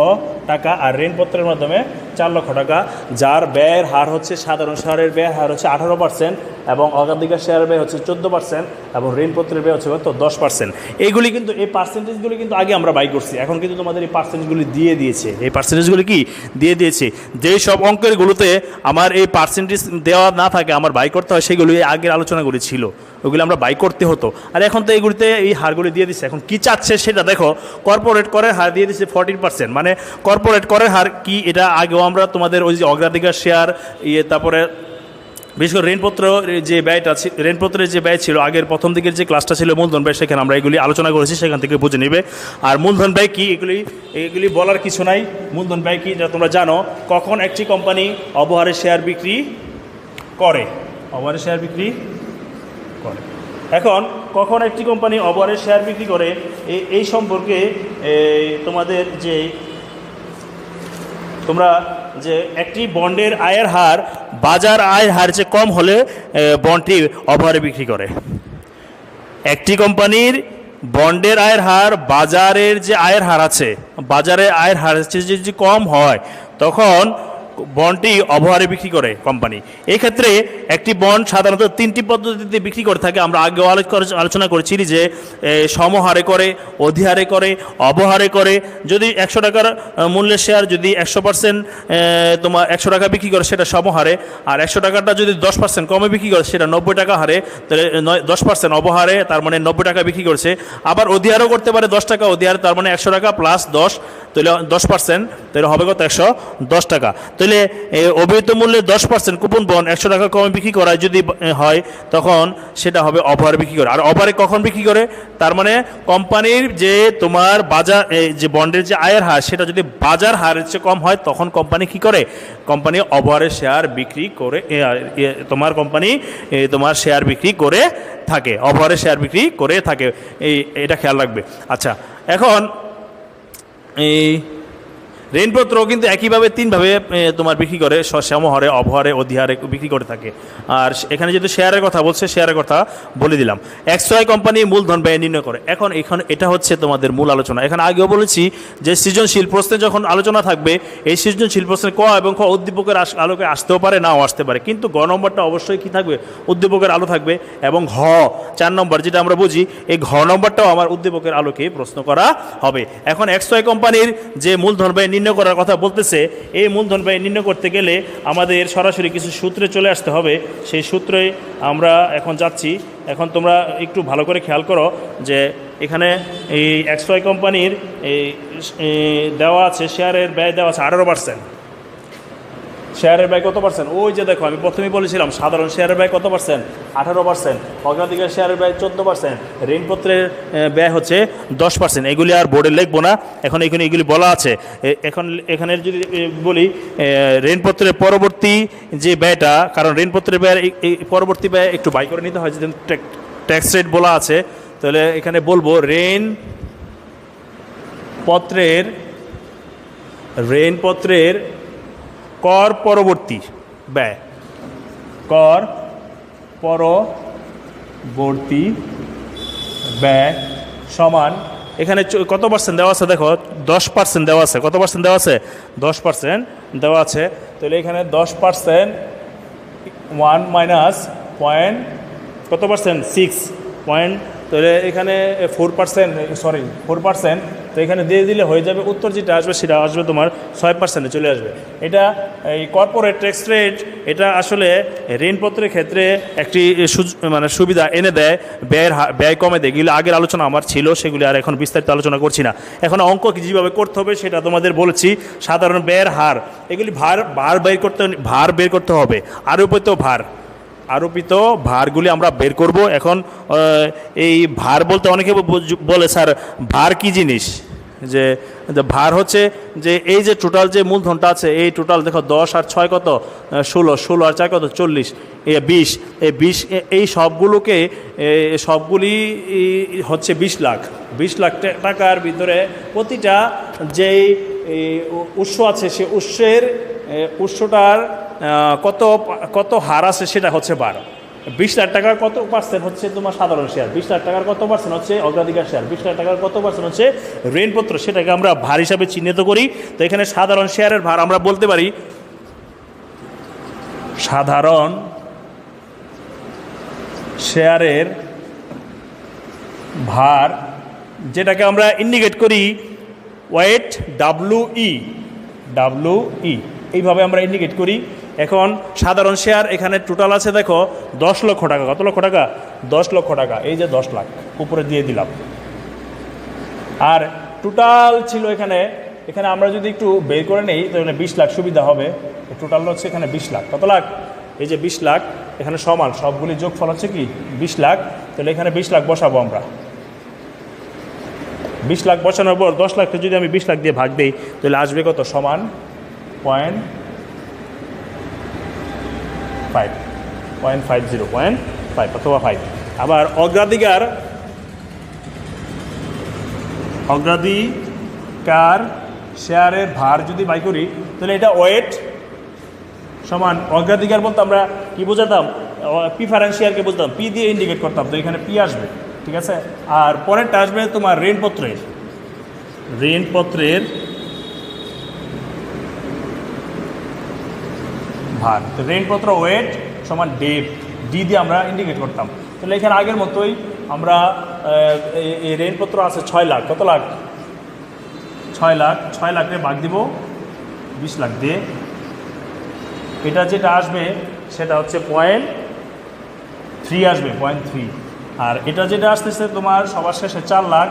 [SPEAKER 1] টাকা। আর ঋণপত্রের মাধ্যমে 4 লক্ষ টাকা। যার ব্যয়ের হার হচ্ছে, সাধারণ শেয়ারের ব্যয়ের হার হচ্ছে 18% এবং অগ্রাধিকার শেয়ারের ব্যয় হচ্ছে 14% এবং ঋণপত্রের ব্যয় হচ্ছে কত? 10%। এইগুলি কিন্তু, এই পার্সেন্টেজগুলি কিন্তু আগে আমরা বাই করছি, এখন কিন্তু তোমাদের এই পার্সেন্টেজগুলি দিয়ে দিয়েছে। এই পার্সেন্টেজগুলি কি দিয়ে দিয়েছে? যেই সব অঙ্কেরগুলোতে আমার এই পার্সেন্টেজ দেওয়া না থাকে, আমার বাই করতে হয়, সেগুলি আগের আলোচনাগুলি ছিল, ওগুলি আমরা বাই করতে হতো। আর এখন তো এইগুলিতে এই হারগুলি দিয়ে দিচ্ছে। এখন কি চাচ্ছে সেটা দেখো, কর্পোরেট করের হার দিয়ে দিচ্ছে 14%। মানে কর্পোরেট করের হার কি, এটা আগেও আমরা তোমাদের ওই যে অগ্রাধিকার শেয়ার তারপরে বিশেষ করে ঋণপত্র যে ব্যয়টা, ঋণপত্রের যে ব্যয় ছিল আগের প্রথম দিকের যে ক্লাসটা ছিল মূলধন ব্যয়, সেখানে আমরা এগুলি আলোচনা করেছি, সেখান থেকে বুঝে নেবে। আর মূলধন ব্যয় কি, এগুলি বলার কিছু নাই। মূলধন ব্যয় কি যা তোমরা জানো। কখন একটি কোম্পানি অবহারে শেয়ার বিক্রি করে, অবহারে শেয়ার বিক্রি করে। এখন কখন একটি কোম্পানি অবহারে শেয়ার বিক্রি করে, এই সম্পর্কে তোমাদের যে তোমরা যে একটি বন্ডের আয়ের হার বাজার আয়ের হার চেয়ে কম হলে বন্ডটি অবহারে বিক্রি করে। একটি কোম্পানির বন্ডের আয়ের হার বাজারের যে আয়ের হার আছে, বাজারের আয়ের হার চেয়ে যদি কম হয়, তখন বন্ডটি অবহারে বিক্রি করে কোম্পানি। এই ক্ষেত্রে একটি বন্ড সাধারণত 3টি পদ্ধতিতে বিক্রি করে থাকে। আমরা আগেও আলোচনা করেছি যে সমহারে করে, অধিহারে করে, অবহারে করে। যদি 100 টাকার মূল্যের শেয়ার যদি 100% তোমার 100 টাকা বিক্রি করে, সেটা সমহারে। আর 100 টাকাটা যদি 10% কমে বিক্রি করে, সেটা 90 টাকা হারে, তাহলে 10% অবহারে, তার মানে 90 টাকা বিক্রি করছে। আবার অধিহারও করতে পারে 10 টাকা অধিহারে, তার মানে 100 টাকা প্লাস 10, তাহলে 10%, তাহলে হবে কত? 110 টাকা। তাহলে অভিহিত মূল্যে 10% কুপন বন্ড 100 টাকা কমে বিক্রি করায় যদি হয়, তখন সেটা হবে অবহারে বিক্রি করে। আর অবহারে কখন বিক্রি করে? তার মানে কোম্পানির যে তোমার বাজার যে বন্ডের যে আয়ের হার, সেটা যদি বাজার হারের চেয়ে কম হয়, তখন কোম্পানি কি করে? কোম্পানি অবহারে শেয়ার বিক্রি করে, তোমার কোম্পানি তোমার শেয়ার বিক্রি করে থাকে, অবহারে শেয়ার বিক্রি করে থাকে। এটা খেয়াল রাখবে। আচ্ছা, এখন এই ঋণপত্র কিন্তু একইভাবে 3ভাবে তোমার বিক্রি করে, সমহারে, অবহারে, অধিহারে বিক্রি করে থাকে। আর এখানে যেহেতু শেয়ারের কথা বলছে, শেয়ারের কথা বলে দিলাম। XY কোম্পানি মূলধন ব্যয় নির্ণয় করে। এখন এটা হচ্ছে তোমাদের মূল আলোচনা। এখানে আগেও বলেছি যে সৃজনশীল প্রশ্নে যখন আলোচনা থাকবে, এই সৃজনশীল প্রশ্নে ক এবং খ উদ্দীপকের আলোকে আসতেও পারে, নাও আসতে পারে, কিন্তু গ নম্বরটা অবশ্যই কি থাকবে? উদ্দীপকের আলো থাকবে। এবং 4 নম্বর যেটা আমরা বুঝি, এই ঘ নম্বরটাও আমার উদ্দীপকের আলোকে প্রশ্ন করা হবে। এখন XY কোম্পানির যে মূলধন ব্যয় নির্ণয় করার কথা বলতেছে, এই মূলধন ব্যয় নির্ণয় করতে গেলে আমাদের সরাসরি কিছু সূত্রে চলে আসতে হবে। সেই সূত্রে আমরা এখন যাচ্ছি। এখন তোমরা একটু ভালো করে খেয়াল করো যে এখানে এই XY কোম্পানির এই দেওয়া আছে, শেয়ারের ব্যয় দেওয়া আছে 18%। শেয়ারের ব্যয় কত পার্সেন্ট? ওই যে দেখো, আমি প্রথমেই বলেছিলাম সাধারণ শেয়ারের ব্যয় কত পার্সেন্ট? 18%। অগ্রাধিকার শেয়ারের ব্যয় 14%। ঋণপত্রের ব্যয় হচ্ছে 10%। এগুলি আর বোর্ডে লিখবো না, এখন এগুলি বলা আছে। এখানে যদি বলি ঋণপত্রের পরবর্তী যে ব্যয়টা, কারণ ঋণপত্রের ব্যয়ের এই পরবর্তী ব্যয় একটু বাই করে নিতে হয়, যেদিন ট্যাক্স রেট বলা আছে, তাহলে এখানে বলবো ঋণপত্রের কর পরবর্তী ব্যয়, কর পরবর্তী ব্যয় সমান, এখানে কত পার্সেন্ট দেওয়া আছে? দেখো 10% দেওয়া আছে। কত পার্সেন্ট দেওয়া আছে? 10% দেওয়া আছে। তাহলে এখানে 10% 1 মাইনাস পয়েন্ট কত পার্সেন্ট? 6 পয়েন্ট। তাহলে এখানে 4%, তো এখানে দিয়ে দিলে হয়ে যাবে। উত্তর যেটা আসবে সেটা আসবে তোমার 6%-এ চলে আসবে। এটা এই কর্পোরেট ট্যাক্স রেট, এটা আসলে ঋণপত্রের ক্ষেত্রে একটি মানে সুবিধা এনে দেয়, ব্যয় কমে দেয়। এগুলো আগের আলোচনা আমার ছিল, সেগুলি আর এখন বিস্তারিত আলোচনা করছি না। এখন অঙ্ক যেভাবে করতে হবে সেটা তোমাদের বলেছি। সাধারণ ব্যয়ের হার, এগুলি ভার বের করতে হবে। আরোপিত ভারগুলি আমরা বের করব। এখন এই ভার বলতে অনেকে বলে, স্যার ভার কি জিনিস? যে ভার হচ্ছে যে এই যে টোটাল যে মূলধনটা আছে এই টোটাল দেখো 10 আর 6 কত 16, 16 আর 4 কত 40, 20, এই 20 এই সবগুলোকে সবগুলি হচ্ছে 20 লাখ। 20 লাখ টাকার ভিতরে প্রতিটা যেই উৎস আছে সে উৎসটার কত কত হার আছে সেটা হচ্ছে 12। 20 লাখ টাকার কত পার্সেন্ট হচ্ছে তোমার সাধারণ শেয়ার, 20 লাখ টাকার কত পার্সেন্ট হচ্ছে অগ্রাধিকার শেয়ার, 20 লাখ টাকার কত পার্সেন্ট হচ্ছে ঋণপত্র, সেটাকে আমরা ভার হিসাবে চিহ্নিত করি। তো এখানে সাধারণ শেয়ারের ভার আমরা বলতে পারি সাধারণ শেয়ারের ভার, যেটাকে আমরা ইন্ডিকেট করি ওয়েট WE এইভাবে আমরা ইন্ডিকেট করি। এখন সাধারণ শেয়ার এখানে টোটাল আছে দেখো 10 লক্ষ টাকা। কত লক্ষ টাকা? 10 লক্ষ টাকা। এই যে 10 লাখ উপরে দিয়ে দিলাম। আর টোটাল ছিল এখানে আমরা যদি একটু বের করে নেই তাহলে 20 লাখ সুবিধা হবে। টোটাল হচ্ছে এখানে 20 লাখ। কত লাখ? এই যে 20 লাখ এখানে সমান সবগুলি যোগফল হচ্ছে কি 20 লাখ। তাহলে এখানে 20 লাখ বসাবো আমরা। 20 লাখ বসানোর পর 10 লাখকে যদি আমি 20 লাখ দিয়ে ভাগ দিই তাহলে আসবে কত? সমান 0.50 অথবা 5। আবার অগ্রাধিকার শেয়ারের ভার যদি বাই করি তাহলে এটা ওয়েট সমান অগ্রাধিকার বলতে আমরা কি বোঝাতাম? প্রিফারেন্স শেয়ারকে বুঝতাম, পি দিয়ে ইন্ডিকেট করতাম। তো এখানে পি আসবে, ঠিক আছে। আর পরেরটা আসবে তোমার ঋণপত্রের ভার। তো ঋণপত্র ওয়েট সমান ডেট, ডি দিয়ে আমরা ইন্ডিকেট করতাম। তাহলে এখানে আগের মতোই আমরা এই ঋণপত্র আছে 6 লাখ। কত লাখ? 6 লাখ। 6 লাখে ভাগ দিব 20 লাখ দিয়ে। এটা যেটা আসবে সেটা হচ্ছে 0.3 আসবে, 0.3। আর এটা যেটা আসতেছে তোমার সবার শেষে 4 লাখ।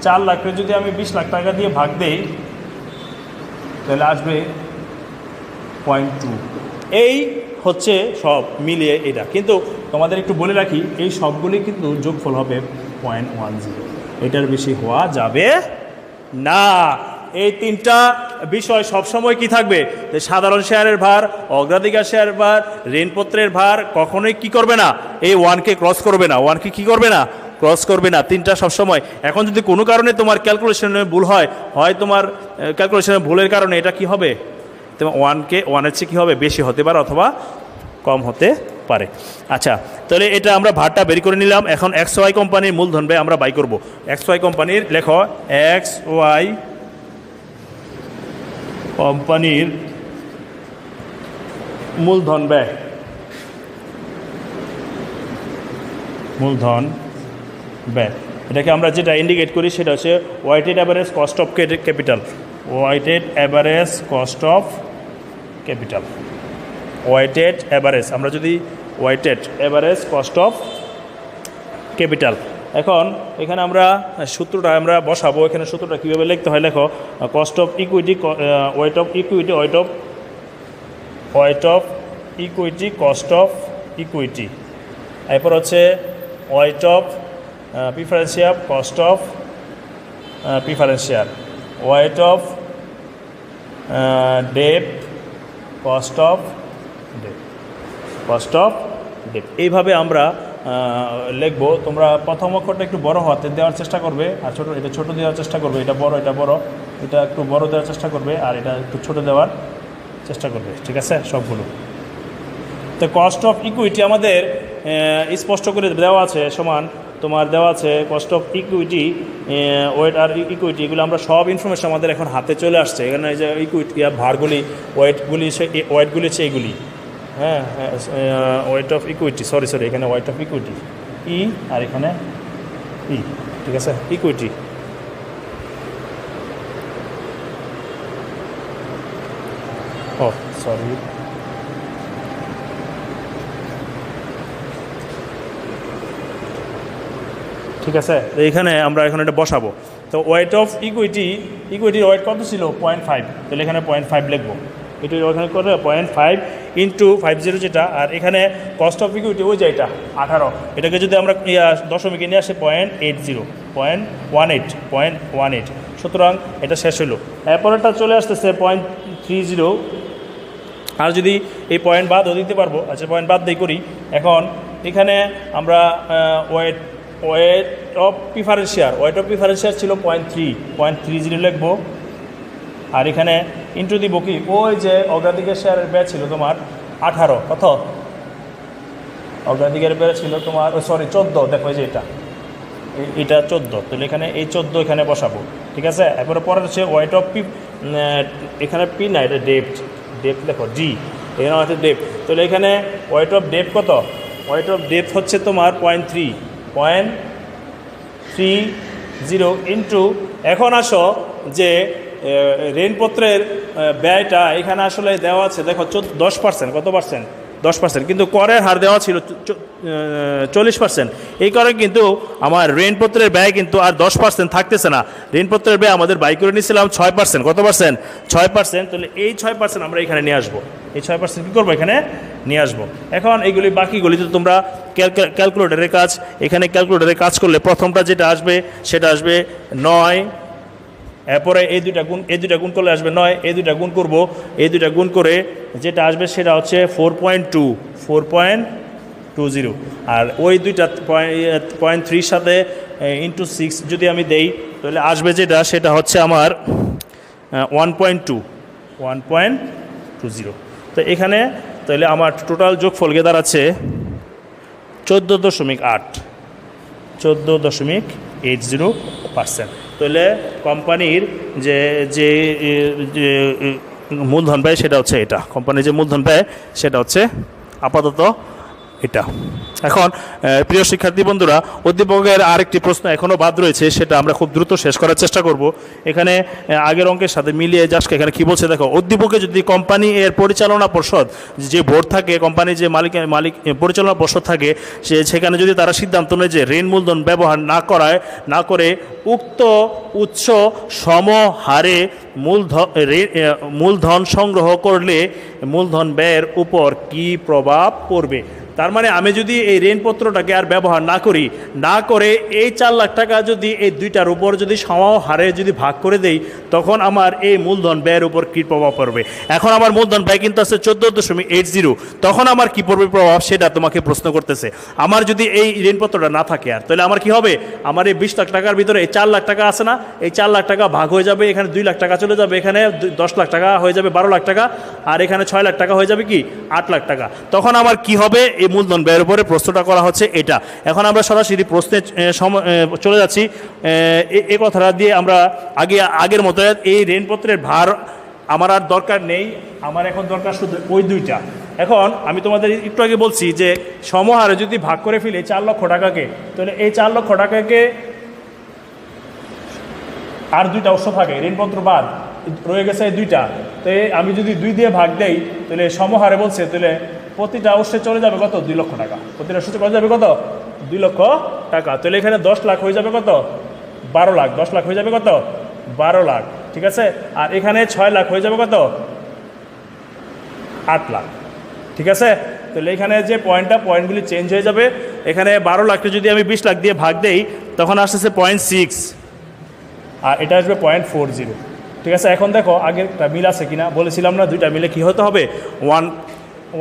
[SPEAKER 1] 4 লাখকে যদি আমি 20 লাখ টাকা দিয়ে ভাগ দেই তাহলে আসবে 0.2। এই হচ্ছে সব মিলিয়ে এটা। কিন্তু তোমাদের একটু বলে রাখি এই সবগুলি কিন্তু যোগফল হবে 0.10, এটার বেশি হওয়া যাবে না। এই তিনটা বিষয় সবসময় কি থাকবে? যে সাধারণ শেয়ারের ভার, অগ্রাধিকার শেয়ারের ভার, ঋণপত্রের ভার কখনোই কি করবে না, এই 1কে ক্রস করবে না। 1কে কি করবে না? ক্রস করবে না। তিনটা সবসময়। এখন যদি কোনো কারণে তোমার ক্যালকুলেশনে ভুল হয় তোমার ক্যালকুলেশনের ভুলের কারণে এটা কি হবে? তোমার 1-এর চেয়ে কী হবে? বেশি হতে পারে অথবা কম হতে পারে। আচ্ছা, তাহলে এটা আমরা ভারটা বের করে নিলাম। এখন XY কোম্পানির মূলধন ব্যয় আমরা বাই করব। XY কোম্পানির লেখো XY কোম্পানির মূলধন ব্যয়, এটাকে আমরা যেটা ইন্ডিকেট করি সেটা হচ্ছে weighted average cost of capital. Weighted average cost of capital, weighted average. আমরা যদি weighted average cost of capital. এখন এখানে আমরা সূত্রটা আমরা বসাবো। এখানে সূত্রটা কীভাবে লিখতে হয় লেখো, cost of equity, weight of equity, weight of equity, cost of equity. এরপর হচ্ছে weight of preference share, cost of preference share, weight of debt, cost of debt. এইভাবে আমরা লিখবো। তোমরা প্রথম অক্ষরটা একটু বড় হাতে দেওয়ার চেষ্টা করবে, আর এটা ছোট দেওয়ার চেষ্টা করবে। এটা বড়, এটা একটু বড় দেওয়ার চেষ্টা করবে, আর এটা একটু ছোট দেওয়ার চেষ্টা করবে, ঠিক আছে সবগুলো। তো কস্ট অফ ইকুইটি আমাদের স্পষ্ট করে দেওয়া আছে, সমান তোমার দেওয়া আছে কস্ট অফ ইকুইটি, ওয়েট আর ইকুইটি, এগুলো আমরা সব ইনফরমেশন আমাদের এখন হাতে চলে আসছে। এখানে যে ইকুইটি ভারগুলি, ওয়েটগুলি হচ্ছে এইগুলি। হ্যাঁ, ওয়েট অফ ইকুইটি, সরি এখানে ওয়েট অফ ইকুইটি ই, আর এখানে ই, ঠিক আছে, ইকুইটি। ও সরি, ঠিক আছে। তো এইখানে আমরা এখন এটা বসাবো। তো ওয়েট অফ ইকুইটির ওয়েট কত ছিল? 0.5। তাহলে এখানে 0.5 লিখবো। এটা ওখানে করে 0.5 ইন্টু 50 যেটা, আর এখানে কস্ট অফ ইকুইটি ওই যে এটা 18, এটাকে যদি আমরা দশমিকে নিয়ে আসে 0.80। 0.18 সুতরাং এটা শেষ হলো। এরপরেরটা চলে আসতেছে 0.30। আর যদি এই পয়েন্ট বাদও দিতে পারবো, আচ্ছা পয়েন্ট বাদ দিয়ে করি। এখন এখানে আমরা ওয়েট অফ প্রিফারেন্স শেয়ার ছিল 0.30 লিখবো। আর এখানে ইন্টু দিব কি, ওই যে অগ্রাধিকার শেয়ারের ব্যয় ছিল তোমার 18, কত অগ্রাধিকার ব্যয় ছিল তোমার 14, দেখো এই যে এটা 14, তাহলে এখানে এই 14 এখানে বসাবো, ঠিক আছে। এরপরে পরে হচ্ছে ওয়েট অফ এখানে পি না, এটা ডেপ্ট দেখো ডি, এখানে হচ্ছে ডেপ্ট, তাহলে এখানে ওয়েট অফ ডেপ্ট কত, ওয়েট অফ ডেপ্ট হচ্ছে তোমার 0.30 ইন্টু, এখন আসো যে ঋণপত্রের ব্যয়টা এখানে আসলে দেওয়া আছে দেখো 10%, কত পার্সেন্ট, 10%, কিন্তু করের হার দেওয়া ছিল 40%। এই কারণে কিন্তু আমার ঋণপত্রের ব্যয় কিন্তু আর 10% থাকতেছে না। ঋণপত্রের ব্যয় আমাদের বাই করে নিয়েছিলাম 6%, কত পার্সেন্ট, 6%, তাহলে এই 6% আমরা এখানে নিয়ে আসবো, এই 6% কী করবো, এখানে নিয়ে আসবো। এখন এইগুলি বাকিগুলি তো তোমরা ক্যালকুলেটরের কাজ, এখানে ক্যালকুলেটরের কাজ করলে প্রথমটা যেটা আসবে সেটা আসবে 9, এরপরে এই দুইটা গুণ করলে আসবে 9, এই দুইটা গুণ করবো, এই দুইটা গুণ করে যেটা আসবে সেটা হচ্ছে 4.20, আর ওই দুইটা 0.3 সাথে ইন্টু 6 যদি আমি দেই তাহলে আসবে যেটা সেটা হচ্ছে আমার 1.20। তো এখানে তাহলে আমার টোটাল যোগফল গিয়ে দাঁড়াচ্ছে 14.80%। তাহলে কোম্পানির যে মূলধন ব্যয় সেটা হচ্ছে এটা, কোম্পানির যে মূলধন ব্যয় সেটা হচ্ছে আপাতত এটা। এখন প্রিয় শিক্ষার্থী বন্ধুরা, উদ্দীপকের আরেকটি প্রশ্ন এখনও বাদ রয়েছে, সেটা আমরা খুব দ্রুত শেষ করার চেষ্টা করব। এখানে আগের অঙ্কের সাথে মিলিয়ে জাস্ট এখানে কী বলছে দেখো, উদ্দীপকে যদি কোম্পানি এর পরিচালনা পর্ষদ যে বোর্ড থাকে, কোম্পানির যে মালিক পরিচালনা পর্ষদ থাকে, সেখানে যদি তারা সিদ্ধান্ত নেয় যে ঋণ মূলধন ব্যবহার না করে উক্ত উৎস সমহারে মূলধন সংগ্রহ করলে মূলধন ব্যয়ের উপর কী প্রভাব পড়বে। তার মানে আমি যদি এই ঋণপত্রটাকে আর ব্যবহার না করে এই 4 লাখ টাকা যদি এই দুইটার উপর যদি সমহারে যদি ভাগ করে দেই, তখন আমার এই মূলধন ব্যয়ের উপর কী প্রভাব পড়বে। এখন আমার মূলধন ব্যয় কিন্তু আছে 14.80, তখন আমার কী পড়বে প্রভাব সেটা তোমাকে প্রশ্ন করতেছে। আমার যদি এই ঋণপত্রটা না থাকে আর, তাহলে আমার কি হবে, আমার এই 20 লাখ টাকার ভিতরে এই 4 লাখ টাকা আছে না, এই 4 লাখ টাকা ভাগ হয়ে যাবে, এখানে 2 লাখ টাকা চলে যাবে, এখানে 10 লাখ টাকা হয়ে যাবে 12 লাখ টাকা, আর এখানে 6 লাখ টাকা হয়ে যাবে কি 8 লাখ টাকা। তখন আমার কি হবে, এই মূলধন ব্যয়ের উপরে প্রশ্নটা করা হচ্ছে এটা। এখন আমরা সরাসরি প্রশ্নে চলে যাচ্ছি। এই কথাটা দিয়ে আমরা আগের মতো এই ঋণপত্রের ভার আমার আর দরকার নেই, আমার এখন দরকার শুধু ওই দুইটা। এখন আমি তোমাদের একটু আগে বলছি যে সমহারে যদি ভাগ করে ফেলি 4 লক্ষ টাকাকে, তাহলে এই 4 লক্ষ টাকাকে আর দুইটা অংশ থাকে, ঋণপত্র বাদ রয়ে গেছে এই দুইটা, তো আমি যদি 2 দিয়ে ভাগ দেই তাহলে সমহারে বলছে, তাহলে প্রতিটা অংশে চলে যাবে কত, 2 লক্ষ টাকা, প্রতিটা অংশে চলে যাবে কত, 2 লক্ষ টাকা। তাহলে এখানে 10 লাখ হয়ে যাবে কত, 12 লাখ, 10 লাখ হয়ে যাবে কত, 12 লাখ, ঠিক আছে। আর এখানে 6 লাখ হয়ে যাবে কত, 8 লাখ, ঠিক আছে। তাহলে এখানে যে পয়েন্টগুলি চেঞ্জ হয়ে যাবে। এখানে 12 লাখটা যদি আমি 20 লাখ দিয়ে ভাগ দেই তখন আসতেছে 0.6, আর এটা আসবে 0.40, ঠিক আছে। এখন দেখো আগেরটা মিল আছে কিনা, বলেছিলাম না দুইটা মিলে কী হতে হবে,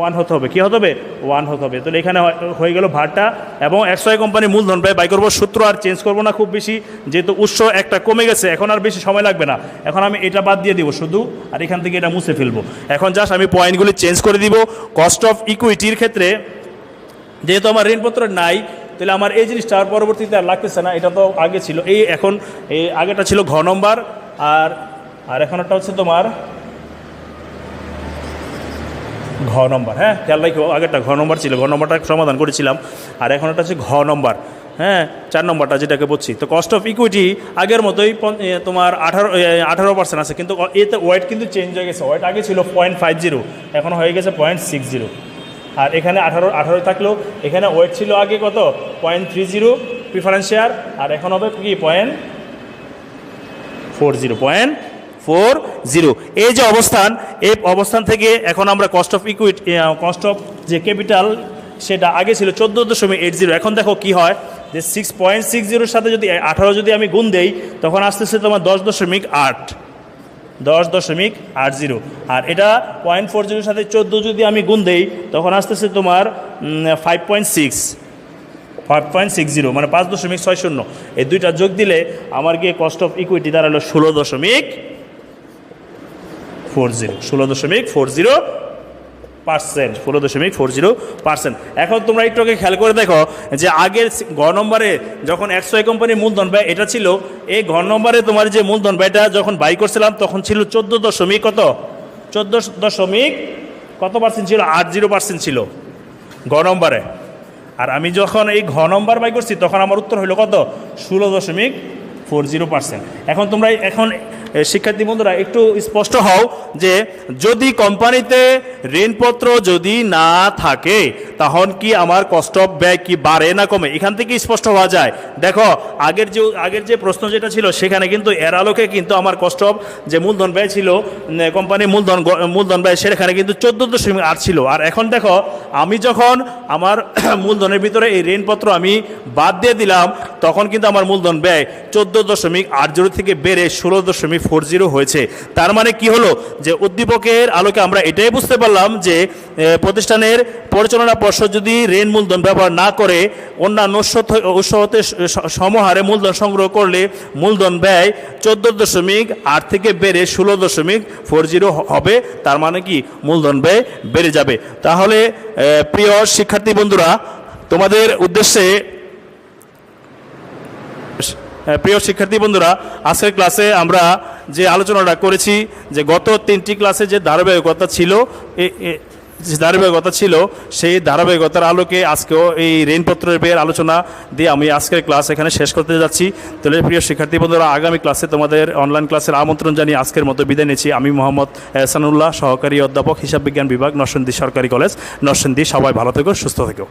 [SPEAKER 1] 1 হতে হবে, কী হতে হবে, 1 হতে হবে। তাহলে এখানে হয়ে গেল ভারটা, এবং XY কোম্পানির মূলধন ব্যয় বাই করবো। সূত্র আর চেঞ্জ করবো না খুব বেশি, যেহেতু উৎস একটা কমে গেছে, এখন আর বেশি সময় লাগবে না। এখন আমি এটা বাদ দিয়ে দিব শুধু, আর এখান থেকে এটা মুছে ফেলবো। এখন জাস্ট আমি পয়েন্টগুলি চেঞ্জ করে দিব। কস্ট অফ ইকুইটির ক্ষেত্রে যেহেতু আমার ঋণপত্র নাই, তাহলে আমার এই জিনিসটা আর পরবর্তীতে আর লাগতেছে না, এটা তো আগে ছিল। এখন এই আগেটা ছিল ঘ নম্বর, আর এখন একটা হচ্ছে তোমার ঘ নম্বর। হ্যাঁ, খেয়াল রাখো, আগেরটা ঘ নম্বর ছিল, ঘ নম্বরটা সমাধান করেছিলাম, আর এখন একটা হচ্ছে ঘ নম্বর। হ্যাঁ, 4 নম্বরটা যেটাকে বলছি। তো কস্ট অফ ইকুইটি আগের মতোই তোমার 18% আছে, কিন্তু এতে ওয়েট কিন্তু চেঞ্জ হয়ে গেছে। ওয়েট আগে ছিল 0.50, এখন হয়ে গেছে 0.60। আর এখানে 18 থাকলেও এখানে ওয়েট ছিল আগে কত, 0.30 প্রিফারেন্স শেয়ার, আর এখন হবে কি 0.40। এই যে অবস্থান, এই অবস্থান থেকে এখন আমরা cost of equity, cost of যে ক্যাপিটাল সেটা আগে ছিল 14.80, এখন দেখো কি হয়, যে 6.60 সাথে যদি 18 যদি আমি গুণ দেই তখন আসতেছে তোমার 10.8, 10.80। আর এটা 0.40 সাথে 14 যদি আমি গুণ দেই তখন আসতেছে তোমার 5.60, মানে 5.60। এই দুইটা যোগ দিলে আমার গিয়ে কস্ট অফ ইকুইটি দাঁড়ালো 16.40%। এখন তোমরা একটু আগে খেয়াল করে দেখো যে আগের ঘ নম্বরে যখন XY কোম্পানির মূলধন ব্যয় এটা ছিল, এই ঘ নম্বরে তোমার যে মূলধন ব্যয়টা যখন বাই করছিলাম তখন ছিল 14% ছিল, 80% ছিল ঘ নম্বরে। আর আমি যখন এই ঘ নম্বর বাই করছি তখন আমার উত্তর হলো কত? 16.40%। এখন তোমরা শিক্ষার্থী বন্ধুরা একটু স্পষ্ট হও যে যদি কোম্পানিতে ঋণপত্র যদি না থাকে তখন কি আমার কস্ট অফ ব্যয় কি বাড়ে না কমে? এখান থেকে স্পষ্ট হওয়া যায়। দেখো আগের যে প্রশ্ন যেটা ছিল সেখানে কিন্তু এর আলোকে কিন্তু আমার কস্ট অফ যে মূলধন ব্যয় ছিল কোম্পানির মূলধন ব্যয় সেখানে কিন্তু 14.8 ছিল। আর এখন দেখো আমি যখন আমার মূলধনের ভিতরে এই ঋণপত্র আমি বাদ দিয়ে দিলাম তখন কিন্তু আমার মূলধন ব্যয় 14.80 থেকে বেড়ে 16.40 হয়েছে। তার মানে কি হলো যে উদ্দীপকের আলোকে আমরা এটাই বুঝতে পারলাম যে প্রতিষ্ঠানের পরিচালনা পর্ষদ যদি ঋণ মূলধন ব্যবহার না করে অন্যান্য উৎস হতে সমহারে মূলধন সংগ্রহ করলে মূলধন ব্যয় 14.8 থেকে বেড়ে 16.40 হবে। তার মানে কি মূলধন ব্যয় বেড়ে যাবে। তাহলে প্রিয় শিক্ষার্থী বন্ধুরা তোমাদের উদ্দেশ্যে আজকের ক্লাসে আমরা যে আলোচনাটা করেছি যে গত 3টি ক্লাসে যে ধারাবাহিকতা ছিল সেই ধারাবাহিকতার আলোকে আজকেও এই ঋণপত্রের ব্যয়ের আলোচনা দিয়ে আমি আজকের ক্লাস এখানে শেষ করতে যাচ্ছি। তাহলে প্রিয় শিক্ষার্থী বন্ধুরা আগামী ক্লাসে তোমাদের অনলাইন ক্লাসের আমন্ত্রণ জানিয়ে আজকের মতো বিদায় নিচ্ছি। আমি মোহাম্মদ এহসানুল্লাহ, সহকারী অধ্যাপক হিসাব বিজ্ঞান বিভাগ, নরসিংদী সরকারি কলেজ, নরসিংদী। সবাই ভালো থেকো, সুস্থ থেকো।